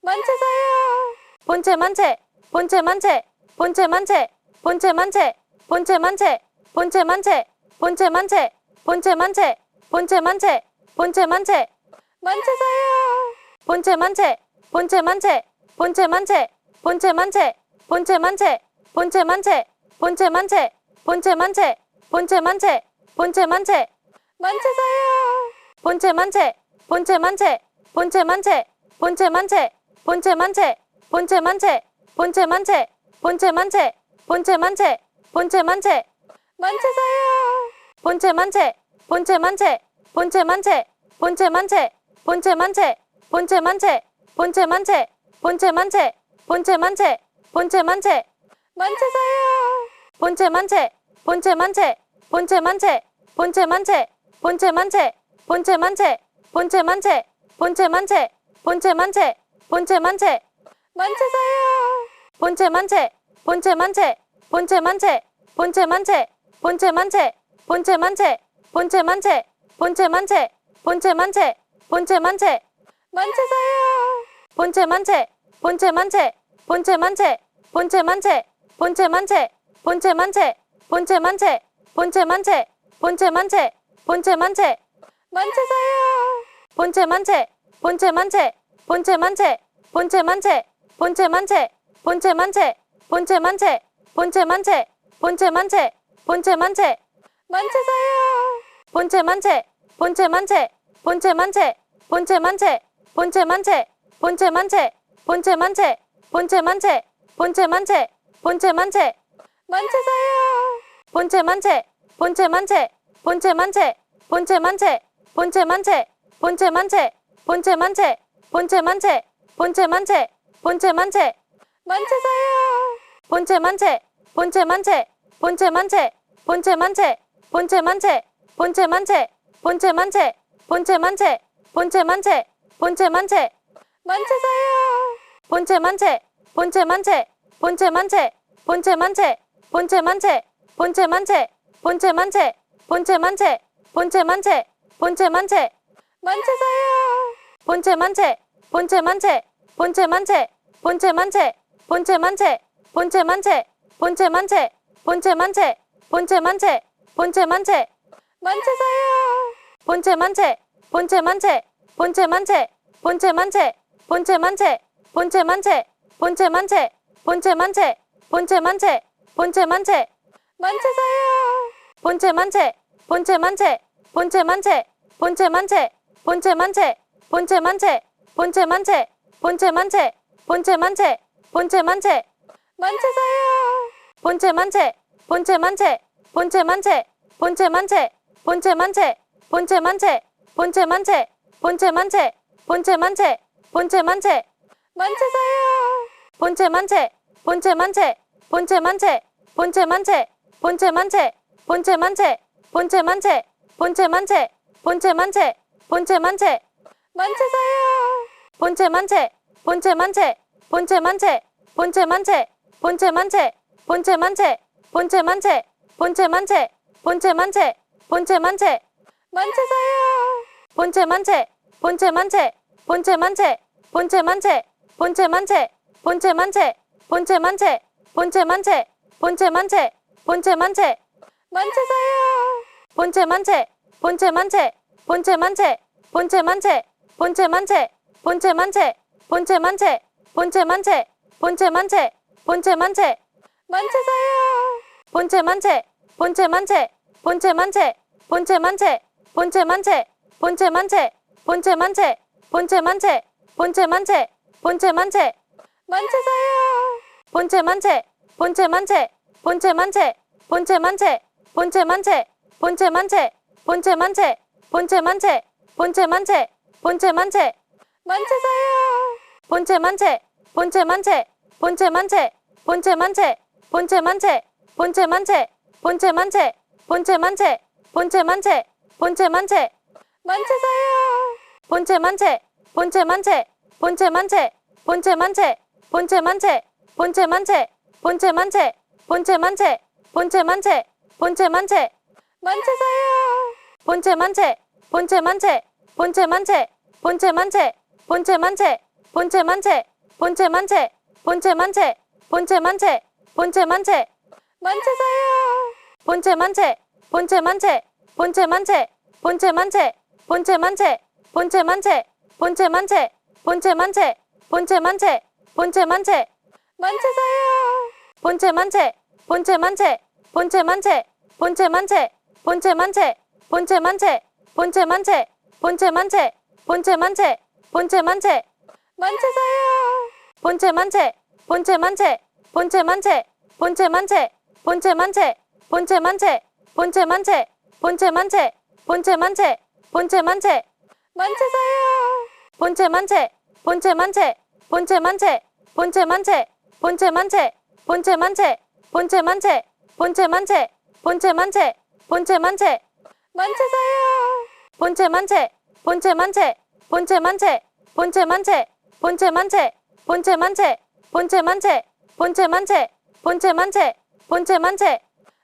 만체사요. 본체 만체, 본체 만체, 본체 만체, 본체 만체, 본체 만체, 본체 만체, 본체 만체, 본체 만체, 본체 만체, 본체 만체, 만체사요. 본체 만체, 본체 만체, 본체 만체, 본체 만체, 본체 만체, 본체 만체, 본체 만체, 본체 만체, 본체 만체, 본체 만체, 만체사요. 본체 만체, 본체 만체, 본체 만체, 본체 만체, 본체 만체, 본체 만체, 본체 만체, 본체 만체, 본체 만체, 본체 만체, 만체사요. 본체 만체, 본체 만체 본체 만체 본체 만체 본체 만체 본체 만체 본체 만체 본체 만체 본체 만체 본체 만체 만체사요 본체 만체 본체 만체 본체 만체 본체 만체 본체 만체 본체 만체 본체 만체 본체 만체 본체 만체 본체 만체 만체사요 본체 만체 본체 만체 본체 만체 본체 만체 본체 만체 본체 만체 본체 만체 본체 만체 본체 만체 본체 만체 만체사요 본체 만체 본체 만체 본체 만체 본체 만체 본체 만체 본체 만체 본체 만체 본체 만체 본체 만체 본체 만체 만체사요 본체 만체 본체 만체 본체 만체 본체 만체 본체 만체 본체 만체 본체 만체 본체 만체 본체 만체 본체 만체 만체사요 본체 만체 본체 만체 본체 만체 본체 만체 본체 만체 본체 만체 본체 만체 본체 만체 본체 만체 본체 만체 만체사요 본체 만체 본체 만체 본체 만체 본체 만체 본체 만체 본체 만체 본체 만체 본체 만체 본체 만체 본체 만체 만체사요 본체 만체 본체 만체 본체 만체 본체 만체 본체 만체 본체 만체 본체 만체 본체 만체 본체 만체 본체 만체 만체사요 본체 만체 본체 만체 본체 만체 본체 만체 본체 만체 본체 만체 본체 만체 본체 만체 본체 만체 본체 만체 만체사요 본체 만체 본체 만체 본체 만체 본체 만체 본체 만체 본체 만체 본체 만체 본체 만체 본체 만체 본체 만체 만체사요 본체 만체 본체 만체 본체 만체 본체 만체 본체 만체 본체 만체 본체 만체 본체 만체 본체 만체 본체 만체 만체사요 본체 만체 본체 만체 본체 만체 본체 만체 본체 만체 본체 만체 본체 만체 본체 만체 본체 만체 본체 만체 만체사요 본체 만체 본체 만체 본체 만체 본체 만체 본체 만체 본체 만체 본체 만체 본체 만체 본체 만체 본체 만체 만체사요 본체 만체 본체 만체 본체 만체 본체 만체 본체 만체 본체 만체 본체 만체 본체 만체 본체 만체 본체 만체 만체사요 본체 만체 본체 만체 본체 만체 본체 만체 본체 만체 본체 만체 본체 만체 본체 만체 본체 만체 본체 만체 만체사요 본체 만체 본체 만체 본체 만체 본체 만체 본체 만체 본체 만체 본체 만체 본체 만체 본체 만체 본체 만체 만체사요 본체 만체 본체 만체 본체 만체 본체 만체 본체 만체 본체 만체 본체 만체 본체 만체 본체 만체 본체 만체 만체사요 본체 만체 본체 만체 본체 만체 본체 만체 본체 만체 본체 만체 본체 만체 본체 만체 본체 만체 본체 만체 만체사요 본체 만체 본체 만체 본체 만체 본체 만체 본체 만체 본체 만체 본체 만체 본체 만체 본체 만체 본체 만체 만체사요 본체 만체 본체 만체 본체 만체 본체 만체 본체 만체 본체 만체 본체 만체 본체 만체 본체 만체 본체 만체 만체사요 본체 만체 본체 만체 본체 만체 본체 만체 본체 만체 본체 만체 본체 만체 본체 만체 본체 만체 본체 만체 만체사요 본체 만체 본체 만체 본체 만체 본체 만체 본체 만체 본체 만체 본체 만체 본체 만체 본체 만체 본체 만체 만체사요 본체 만체 본체 만체 본체 만체 본체 만체 본체 만체 본체 만체 본체 만체 본체 만체 본체 만체 본체 만체 만체사요 본체 만체 본체 만체 본체 만체 본체 만체 본체 만체 본체 만체 본체 만체 본체 만체 본체 만체 본체 만체 만체사요 본체 만체 본체 만체 본체 만체 본체 만체 본체 만체 본체 만체 본체 만체 본체 만체 본체 만체, 본체 만체, 만체사요. 본체 만체, 본체 만체, 본체 만체, 본체 만체, 본체 만체, 본체 만체, 본체 만체, 본체 만체, 본체 만체, 본체 만체, 만체사요. 본체 만체, 본체 만체, 본체 만체, 본체 만체, 본체 만체, 본체 만체, 본체 만체, 본체 만체, 본체 만체, 본체 만체,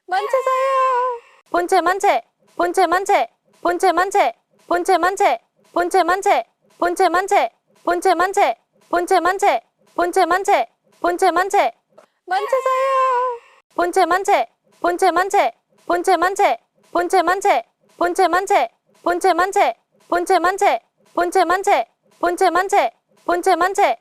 만체사요. 본체 만체, 본체 만체, 본체 만체, 본체 만체, 본체 만체, 본체 만체, 본체 만체, 본체 만체, 본체 만체, 본체 만체, 만체사요. 본체 만체, 본체 만체, 본체 만체, 본체 만체, 본체 만체, 본체 만체, 본체 만체, 본체 만체, 본체 만체, 본체 만체,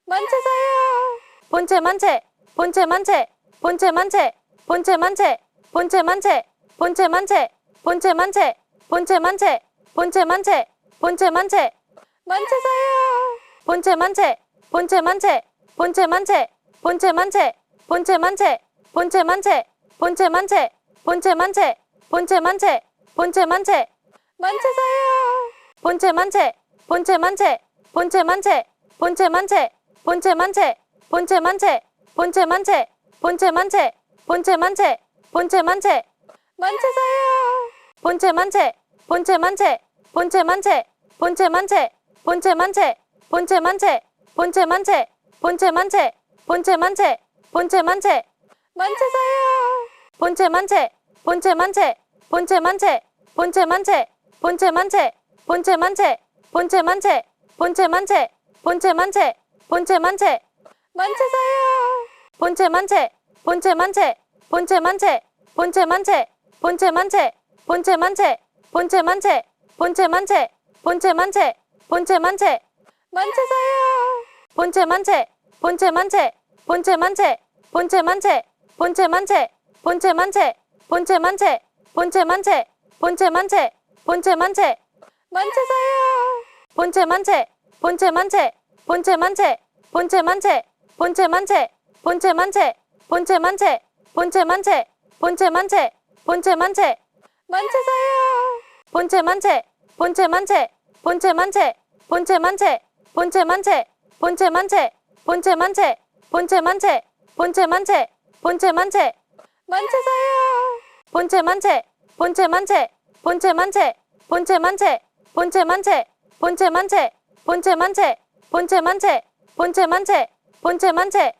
만체사요. 본체 만체, 본체 만체, 본체 만체, 본체 만체, 본체 만체, 본체 만체, 본체 만체, 본체 만체, 본체 만체, 본체 만체, 만체사요. 본체 만체, 본체 만체, 본체 만체, 본체 만체, 본체 만체, 본체 만체, 본체 만체, 본체 만체, 본체 만체, 본체 만체, 만체사요. 본체 만체, 본체 만체, 본체 만체, 본체 만체, 본체 만체, 본체 만체, 본체 만체, 본체 만체, 본체 만체, 본체 만체, 만체사요. 본체 만체, 본체 만체, 본체 만체, 본체 만체, 본체 만체, 본체 만체, 본체 만체, 본체 만체, 본체 만체, 본체 만체, 만체사요. 본체 만체, 본체 만체, 본체 만체, 본체 만체, 본체 만체, 본체 만체, 본체 만체, 본체 만체, 본체 만체, 본체 만체, 만체사요. 본체 만체, 본체 만체, 본체 만체, 본체 만체, 본체 만체, 본체 만체, 본체 만체, 본체 만체, 본체 만체, 본체 만체, 만체사요. 본체 만체, 본체 만체, 본체 만체, 본체 만체, 본체 만체, 본체 만체, 본체 만체, 본체 만체, 본체 만체, 본체 만체, 만체사요. 본체 만체, 본체 만체, 본체 만체, 본체 만체, 본체 만체, 본체 만체, 본체 만체, 본체 만체, 본체 만체, 본체 만체, 만체사요. 본체 만체, 본체 만체, 본체 만체, 본체 만체, 본체 만체, 본체 만체, 본체 만체, 본체 만체, 본체 만체, 본체 만체, 만체사요. 본체 만체, 본체 만체, 본체 만체, 본체 만체, 본체 만체, 본체 만체, 본체 만체, 본체 만체, 본체 만체, 본체 만체, 만체사요. 본체 만체, 본체 만체, 본체 만체, 본체 만체, 본체 만체, 본체 만체, 본체 만체, 본체 만체, 본체 만체, 본체 만체,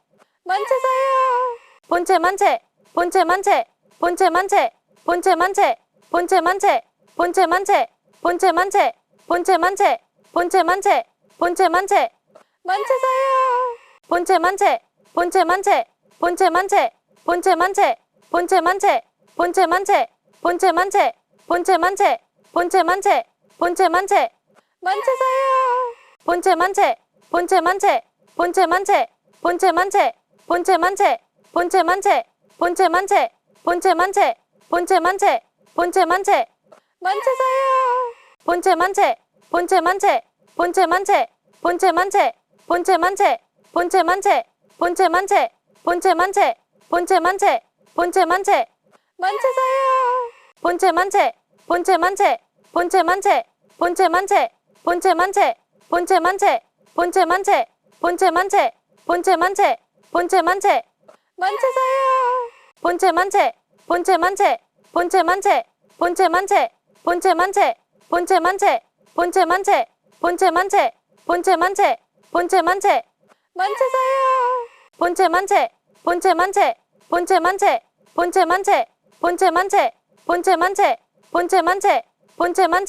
만체사요. 본체 만체, 본체 만체, 본체 만체, 본체 만체, 본체 만체, 본체 만체, 본체 만체, 본체 만체, 본체 만체, 본체 만체, 만체사요. 본체 만체, 본체 만체, 본체 만체, 본체 만체, 본체 만체, 본체 만체, 본체 만체, 본체 만체, 본체 만체, 본체 만체, 만체사요. 본체 만체, 본체 만체, 본체 만체, 본체 만체, 본체 만체, 본체 만체, 본체 만체, 본체 만체, 본체 만체, 본체 만체, 만체사요. 본체 만체, 본체 만체, 본체 만체, 본체 만체, 본체 만체, 본체 만체, 본체 만체, 본체 만체, 본체 만체, 본체 만체, 만체사요. 본체 만체, 본체 만체, 본체 만체, 본체 만체, 본체 만체, 본체 만체, 본체 만체, 본체 만체, 본체 만체, 본체 만체, 만체사요. 본체 만체, 본체 만체, 본체 만체, 본체 만체, 본체 만체, 본체 만체, 본체 만체, 본체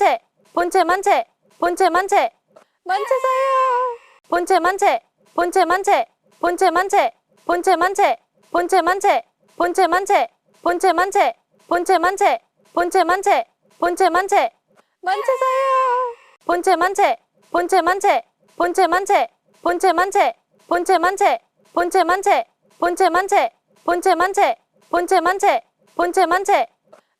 만체, 본체 만체, 본체 만체, 만체사요. 본체 만체, 본체 만체, 본체 만체, 본체 만체, 본체 만체, 본체 만체, 본체 만체, 본체 만체, 본체 만체, 본체 만체, 만체사요. 본체 만체, 본체 만체, 본체 만체, 본체 만체, 본체 만체, 본체 만체, 본체 만체, 본체 만체, 본체 만체, 본체 만체,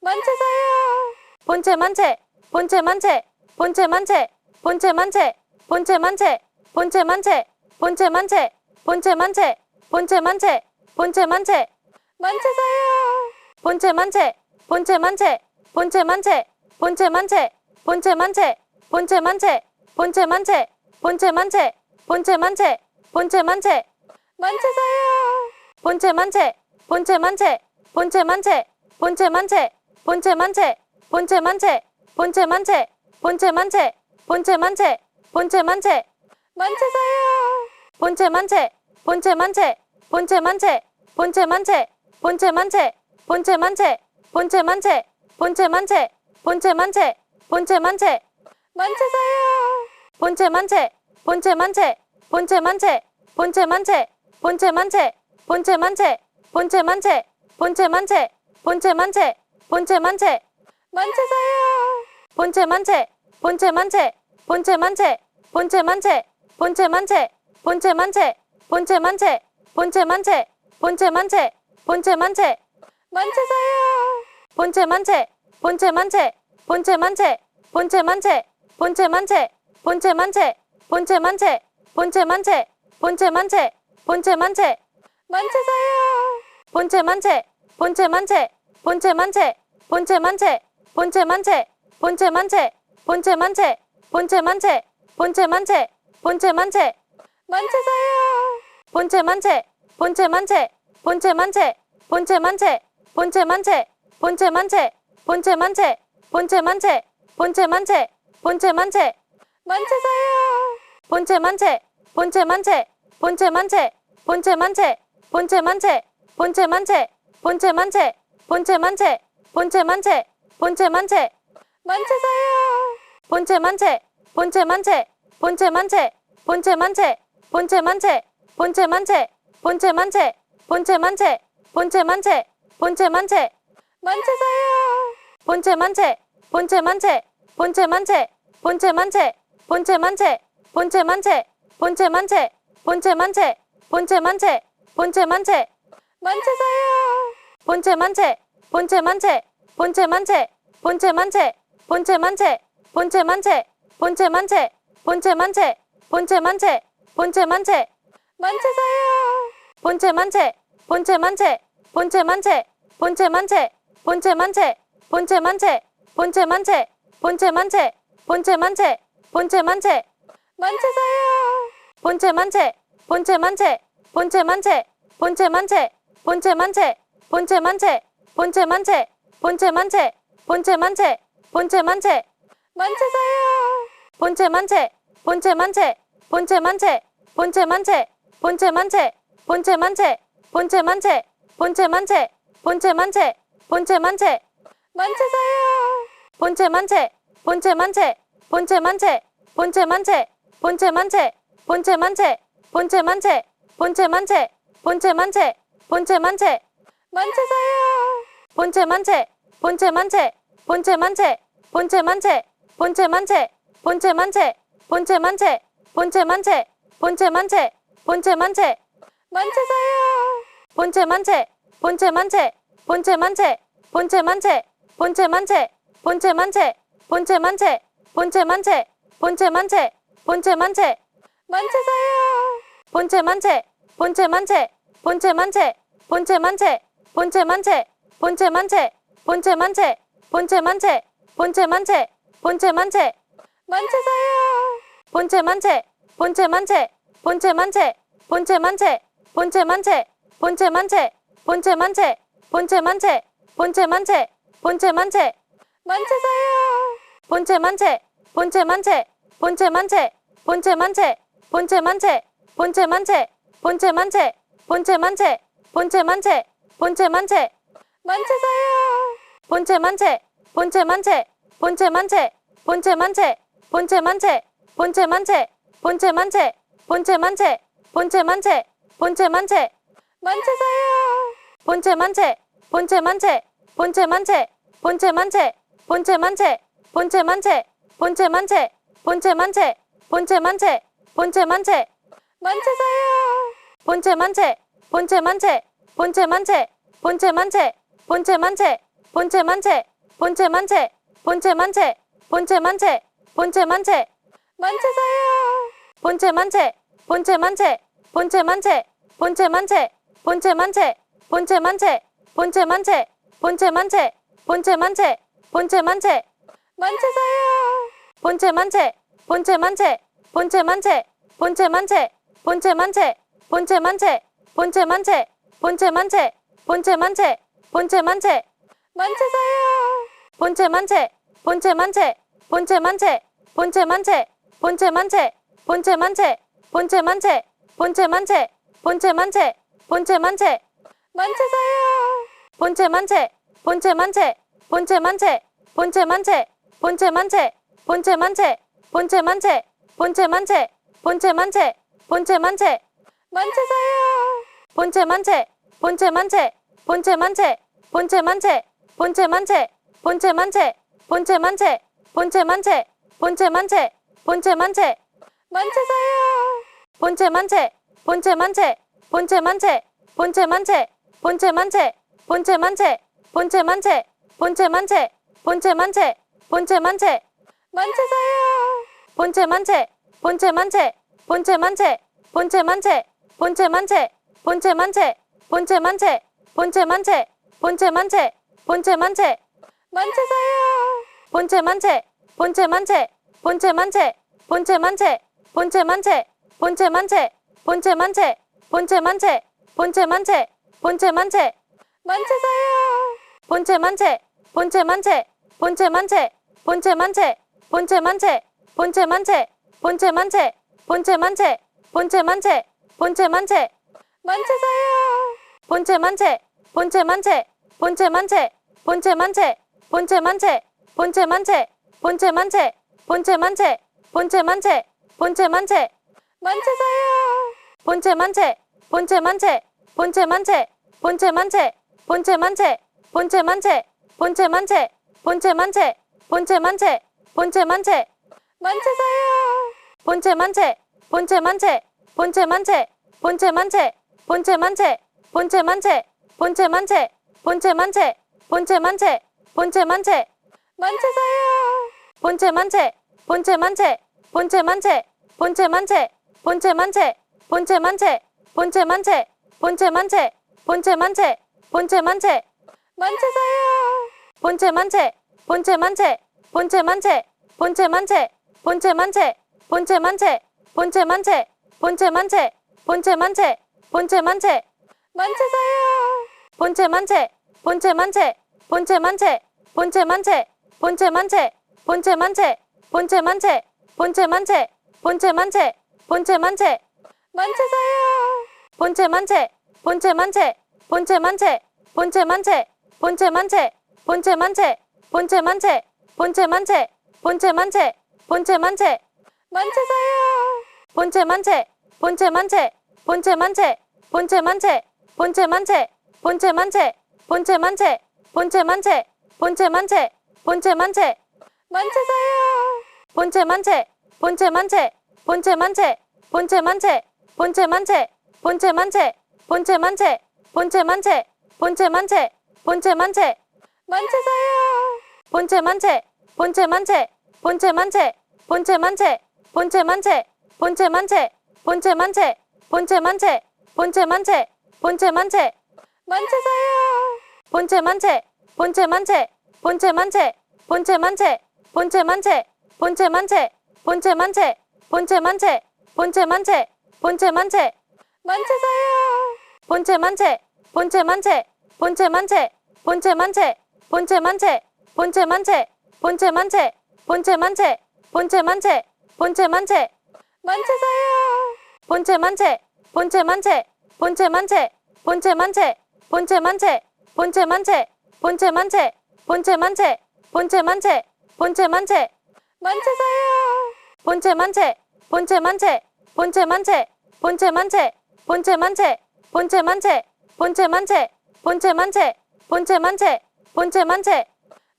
만체사요. 본체 만체, 본체 만체, 본체 만체, 본체 만체, 본체 만체, 본체 만체, 본체 만체, 본체 만체, 본체 만체, 본체 만체, 만체사요. 본체 만체, 본체 만체, 본체 만체, 본체 만체 본체 만체 본체 만체 본체 만체 본체 만체 본체 만체 본체 만체 만체사요 본체 만체 본체 만체 본체 만체 본체 만체 본체 만체 본체 만체 본체 만체 본체 만체 본체 만체 본체 만체 만체사요 본체 만체 본체 만체 본체 만체 본체 만체 본체 만체 본체 만체 본체 만체 본체 만체 본체 만체 본체 만체 만체사요 본체 만체 본체 만체 본체 만체 본체 만체 본체 만체 본체 만체 본체 만체 본체 만체 본체 만체 본체 만체 만체사요 본체 만체 본체 만체 본체 만체 본체 만체 본체 만체 본체 만체 본체 만체 본체 만체 본체 만체 본체 만체 만체사요 본체 만체 본체 만체 본체 만체 본체 만체 본체 만체 본체 만체 본체 만체 본체 만체 본체 만체 본체 만체 만체사요 본체 만체 본체 만체 본체 만체 본체 만체 본체 만체 본체 만체 본체 만체 본체 만체 본체 만체 본체 만체 만체사요 본체 만체 본체 만체 본체 만체 본체 만체 본체 만체 본체 만체 본체 만체 본체 만체 본체 만체 본체 만체 만체사요 본체 만체 본체 만체 본체 만체 본체 만체 본체 만체 본체 만체 본체 만체 본체 만체 본체 만체 본체 만체 만체사요 본체 만체 본체 만체 본체 만체 본체 만체 본체 만체 본체 만체 본체 만체 본체 만체 본체 만체 본체 만체 만체사요 본체 만체 본체 만체 본체 만체 본체 만체 본체 만체 본체 만체 본체 만체 본체 만체 본체 만체 본체 만체 만체사요 본체 만체 본체 만체 본체 만체 본체 만체 본체 만체 본체 만체 본체 만체 본체 만체 본체 만체 본체 만체 만체사요 본체 만체 본체 만체 본체 만체 본체 만체 본체 만체 본체 만체 본체 만체 본체 만체 본체 만체 본체 만체 만체사요 본체 만체 본체 만체 본체 만체 본체 만체 본체 만체 본체 만체 본체 만체 본체 만체 본체 만체 본체 만체 만체사요 본체 만체 본체 만체 본체 만체 본체 만체 본체 만체 본체 만체 본체 만체 본체 만체 본체 만체 본체 만체 만체사요 본체 만체 본체 만체 본체 만체 본체 만체 본체 만체 본체 만체 본체 만체 본체 만체 본체 만체 본체 만체 만체사요 본체 만체 본체 만체 본체 만체 본체 만체 본체 만체 본체 만체 본체 만체 본체 만체 본체 만체 본체 만체 만체사요 본체 만체 본체 만체 본체 만체 본체 만체 본체 만체 본체 만체 본체 만체 본체 만체 본체 만체 본체 만체 만체사요 본체 만체 본체 만체 본체 만체 본체 만체 본체 만체 본체 만체 본체 만체 본체 만체 본체 만체 본체 만체 만체사요 본체 만체 본체 만체 본체 만체 본체 만체 본체 만체 본체 만체 본체 만체 본체 만체 본체 만체 본체 만체 만체사요 본체 만체 본체 만체 본체 만체 본체 만체 본체 만체 본체 만체 본체 만체 본체 만체 본체 만체 본체 만체 만체사요 본체 만체 본체 만체 본체 만체 본체 만체 본체 만체 본체 만체 본체 만체 본체 만체 본체 만체 본체 만체 만체사요 본체 만체 본체 만체 본체 만체 본체 만체 본체 만체 본체 만체 본체 만체 본체 만체 본체 만체 본체 만체 만체사요 본체 만체 본체 만체 본체 만체 본체 만체 본체 만체 본체 만체 본체 만체 본체 만체 본체 만체 본체 만체 만체사요 본체 만체 본체 만체 본체 만체 본체 만체 본체 만체 본체 만체 본체 만체 본체 만체 본체 만체 본체 만체 만지세요. 본체 만체, 본체 만체, 본체 만체, 본체 만체, 본체 만체, 본체 만체, 본체 만체, 본체 만체, 본체 만체, 본체 만체, 만지세요. 본체 만체, 본체 만체, 본체 만체, 본체 만체, 본체 만체, 본체 만체, 본체 만체, 본체 만체, 본체 만체, 본체 만체, 만지세요. 본체 만체, 본체 만체, 본체 만체, 본체 만체, 본체 만체, 본체 만체, 본체 만체, 본체 만체, 본체 만체, 본체 만체, 만지세요. 본체 만체, 본체 만체, 본체 만체, 본체 만체, 본체 만체, 본체 만체, 본체 만체, 본체 만체, 본체 만체, 본체 만체, 만지세요. 본체 만체, 본체 만체, 본체 만체, 본체 만체, 본체 만체, 본체 만체, 본체 만체, 본체 만체, 본체 만체, 본체 만체, 만지세요. 본체 만체, 본체 만체, 본체 만체, 본체 만체, 본체 만체, 본체 만체, 본체 만체, 본체 만체, 본체 만체, 본체 만체, 만지세요. 본체 만체, 본체 만체, 본체 만체, 본체 만체, 본체 만체, 본체 만체, 본체 만체, 본체 만체, 본체 만체, 본체 만체, 만지세요. 본체 만체, 본체 만체, 본체 만체, 본체 만체, 본체 만체, 본체 만체, 본체 만체, 본체 만체, 본체 만체, 본체 만체, 만지세요. 본체 만체, 본체 만체, 본체 만체, 본체 만체, 본체 만체, 본체 만체, 본체 만체, 본체 만체, 본체 만체, 본체 만체, 만지세요. 본체 만체, 본체 만체, 본체 만체, 본체 만체, 본체 만체, 본체 만체, 본체 만체, 본체 만체, 본체 만체, 본체 만체, 만지세요. 본체 만체, 본체 만체, 본체 만체, 본체 만체, 본체 만체, 본체 만체, 본체 만체, 본체 만체, 본체 만체, 본체 만체, 만지세요. 본체 만체, 본체 만체, 본체 만체, 본체 만체, 본체 만체, 본체 만체, 본체 만체, 본체 만체, 본체 만체, 본체 만체, 만지세요. 본체 만체, 본체 만체, 본체 만체, 본체 만체, 본체 만체, 본체 만체, 본체 만체, 본체 만체, 본체 만체, 본체 만체, 만지세요. 본체 만체, 본체 만체, 본체 만체, 본체 만체, 본체 만체, 본체 만체, 본체 만체, 본체 만체, 본체 만체, 본체 만체, 만지세요. 본체 만체, 본체 만체, 본체 만체, 본체 만체, 본체 만체, 본체 만체, 본체 만체, 본체 만체, 본체 만체, 본체 만체, 만지세요. 본체 만체, 본체 만체, 본체 만체, 본체 만체, 본체 만체, 본체 만체, 본체 만체, 본체 만체, 본체 만체, 본체 만체, 만지세요. 본체 만체, 본체 만체, 본체 만체, 본체 만체, 본체 만체, 본체 만체, 본체 만체, 본체 만체, 본체 만체, 본체 만체, 만지세요. 본체 만체, 본체 만체, 본체 만체, 본체 만체, 본체 만체, 본체 만체, 본체 만체, 본체 만체, 본체 만체, 본체 만체, 만지세요. 본체 만체, 본체 만체, 본체 만체, 본체 만체, 본체 만체, 본체 만체, 본체 만체, 본체 만체, 본체 만체, 본체 만체, 만지세요. 본체 만체, 본체 만체, 본체 만체, 본체 만체, 본체 만체, 본체 만체, 본체 만체, 본체 만체, 본체 만체, 본체 만체, 만지세요. 본체 만체, 본체 만체, 본체 만체, 본체 만체, 본체 만체, 본체 만체, 본체 만체, 본체 만체, 본체 만체, 본체 만체, 만지세요. 본체 만체, 본체 만체, 본체 만체, 본체 만체, 본체 만체, 본체 만체, 본체 만체, 본체 만체, 본체 만체, 본체 만체,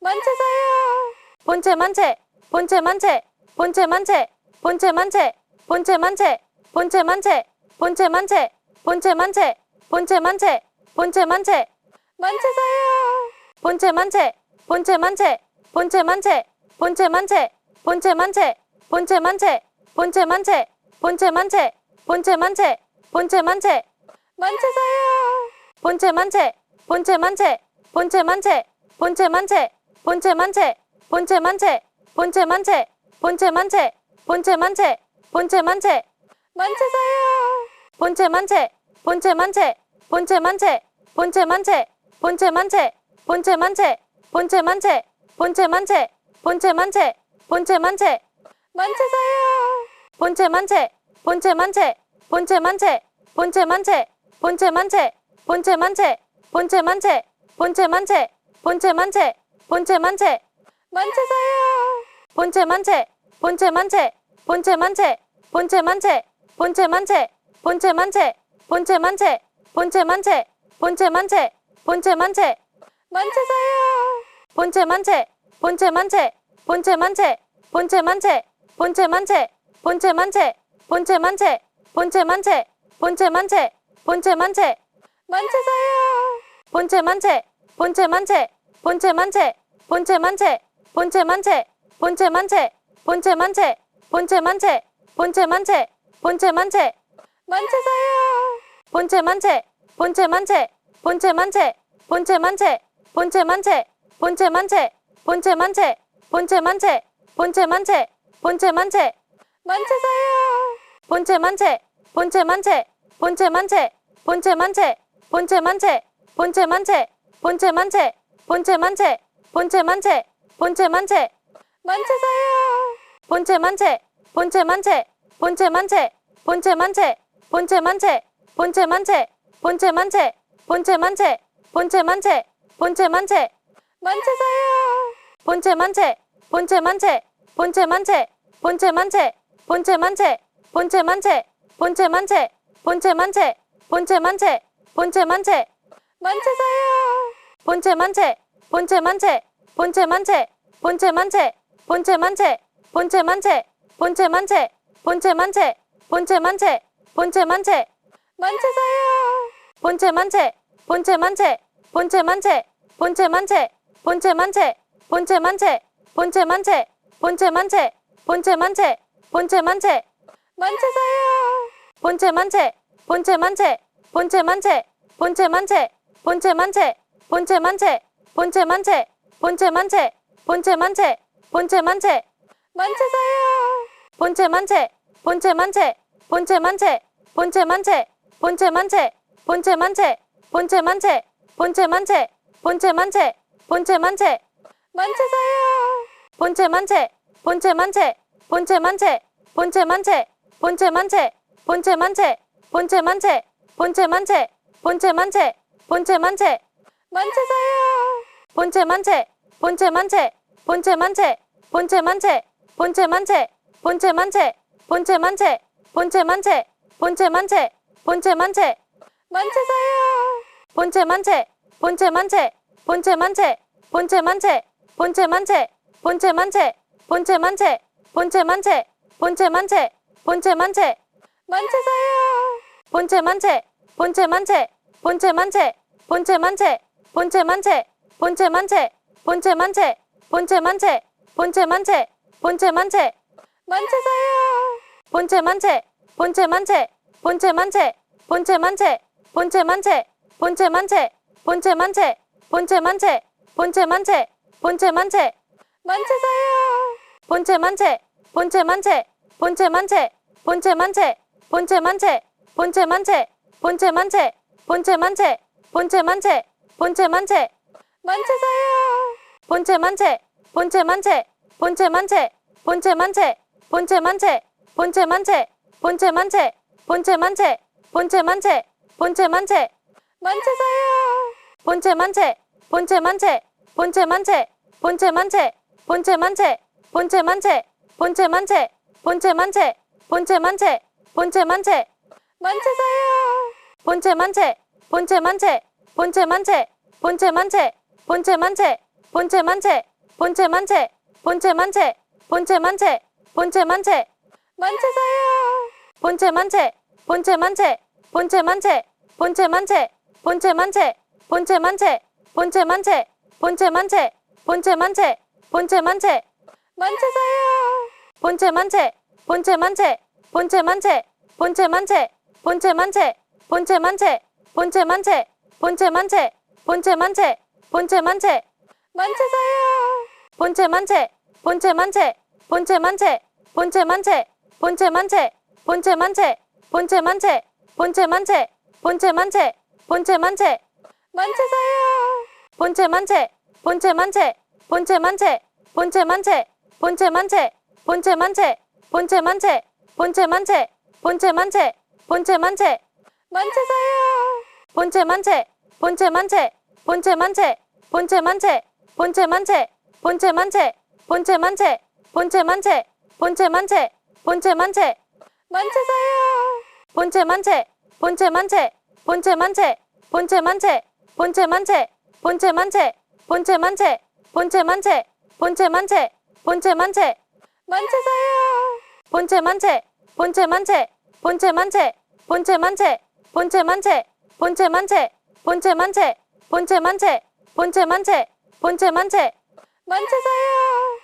만지세요. 본체 만체, 본체 만체, 본체 만체, 본체 만체, 본체 만체, 본체 만체, 본체 만체, 본체 만체, 본체 만체, 본체 만체, 만지세요. 본체 만체, 본체 만체, 본체 만체, 본체 만체, 본체 만체, 본체 만체, 본체 만체, 본체 만체, 본체 만체, 본체 만체, 만지세요. 본체 만체, 본체 만체, 본체 만체, 본체 만체, 본체 만체, 본체 만체, 본체 만체, 본체 만체, 본체 만체, 본체 만체, 만체사요. 본체 만체, 본체 만체, 본체 만체, 본체 만체, 본체 만체, 본체 만체, 본체 만체, 본체 만체, 본체 만체, 본체 만체, 만체사요. 본체 만체, 본체 만체, 본체 만체, 본체 만체, 본체 만체, 본체 만체, 본체 만체, 본체 만체, 본체 만체, 본체 만체, 만체사요. 본체 만체, 본체 만체, 본체 만체, 본체 만체, 본체 만체, 본체 만체, 본체 만체, 본체 만체, 본체 만체, 본체 만체, 만체사요. 본체 만체, 본체 만체, 본체 만체, 본체 만체, 본체 만체, 본체 만체, 본체 만체, 본체 만체, 본체 만체, 본체 만체, 만체사요. 본체 만체, 본체 만체, 본체 만체, 본체 만체, 본체 만체, 본체 만체, 본체 만체, 본체 만체, 본체 만체, 본체 만체, 만체사요. 본체 만체, 본체 만체, 본체 만체, 본체 만체, 본체 만체, 본체 만체, 본체 만체, 본체 만체, 본체 만체, 본체 만체, 만체사요. 본체 만체, 본체 만체, 본체 만체, 본체 만체, 본체 만체, 본체 만체, 본체 만체, 본체 만체, 본체 만체, 본체 만체, 만체사요. 본체 만체, 본체 만체, 본체 만체, 본체 만체, 본체 만체, 본체 만체, 본체 만체, 본체 만체, 본체 만체, 본체 만체, 만체사요. 본체 만체, 본체 만체, 본체 만체, 본체 만체, 본체 만체, 본체 만체, 본체 만체, 본체 만체, 본체 만체, 본체 만체, 만체사요. 본체 만체, 본체 만체, 본체 만체, 본체 만체, 본체 만체, 본체 만체, 본체 만체, 본체 만체, 본체 만체, 본체 만체, 만체사요. 본체 만체, 본체 만체, 본체 만체, 본체 만체, 본체 만체, 본체 만체, 본체 만체, 본체 만체, 본체 만체, 본체 만체, 만체사요. 본체 만체, 본체 만체, 본체 만체, 본체 만체, 본체 만체, 본체 만체, 본체 만체, 본체 만체, 본체 만체, 본체 만체, 만체사요. 본체 만체, 본체 만체, 본체 만체, 본체 만체, 본체 만체, 본체 만체, 본체 만체, 본체 만체, 본체 만체, 본체 만체, 만체사요. 본체 만체, 본체 만체, 본체 만체, 본체 만체, 본체 만체, 본체 만체, 본체 만체, 본체 만체, 본체 만체, 본체 만체, 만체사요. 본체 만체, 본체 만체, 본체 만체, 본체 만체, 본체 만체, 본체 만체, 본체 만체, 본체 만체, 본체 만체, 본체 만체, 만체사요. 본체 만체, 본체 만체, 본체 만체, 본체 만체, 본체 만체, 본체 만체, 본체 만체, 본체 만체, 본체 만체, 본체 만체, 만체사요. 본체 만체, 본체 만체, 본체 만체, 본체 만체, 본체 만체, 본체 만체, 본체 만체, 본체 만체, 본체 만체, 본체 만체, 만체사요. 본체 만체, 본체 만체, 본체 만체, 본체 만체, 본체 만체, 본체 만체, 본체 만체, 본체 만체, 본체 만체, 본체 만체, 만체사요. 본체 만체, 본체 만체, 본체 만체, 본체 만체, 본체 만체, 본체 만체, 본체 만체, 본체 만체, 본체 만체, 본체 만체, 만체사요. 본체 만체, 본체 만체, 본체 만체, 본체 만체, 본체 만체, 본체 만체, 본체 만체, 본체 만체, 본체 만체, 본체 만체, 만체사요. 본체 만체, 본체 만체, 본체 만체, 본체 만체, 본체 만체, 본체 만체, 본체 만체, 본체 만체, 본체 만체, 본체 만체, 만체사요. 본체 만체, 본체 만체, 본체 만체, 본체 만체, 본체 만체, 본체 만체, 본체 만체, 본체 만체, 본체 만체, 본체 만체, 만체사요. 본체 만체, 본체 만체, 본체 만체, 본체 만체, 본체 만체, 본체 만체, 본체 만체, 본체 만체, 본체 만체, 본체 만체, 만체사요. 본체 만체, 본체 만체, 본체 만체, 본체 만체, 본체 만체, 본체 만체, 본체 만체, 본체 만체, 본체 만체, 본체 만체, 만체사요. 본체 만체, 본체 만체 본체 만체 본체 만체 본체 만체 본체 만체 본체 만체 본체 만체 본체 만체 본체 만체 만체사요 본체 만체 본체 만체 본체 만체 본체 만체 본체 만체 본체 만체 본체 만체 본체 만체 본체 만체 본체 만체 만체사요 본체 만체 본체 만체 본체 만체 본체 만체 본체 만체 본체 만체 본체 만체 본체 만체 본체 만체 본체 만체 만체사요 본체 만체 본체 만체 본체 만체 본체 만체 본체 만체 본체 만체 본체 만체 본체 만체 본체 만체 본체 만체 만체사요 본체 만체 본체 만체 본체 만체 본체 만체 본체 만체 본체 만체 본체 만체 본체 만체 본체 만체 본체 만체 만체사요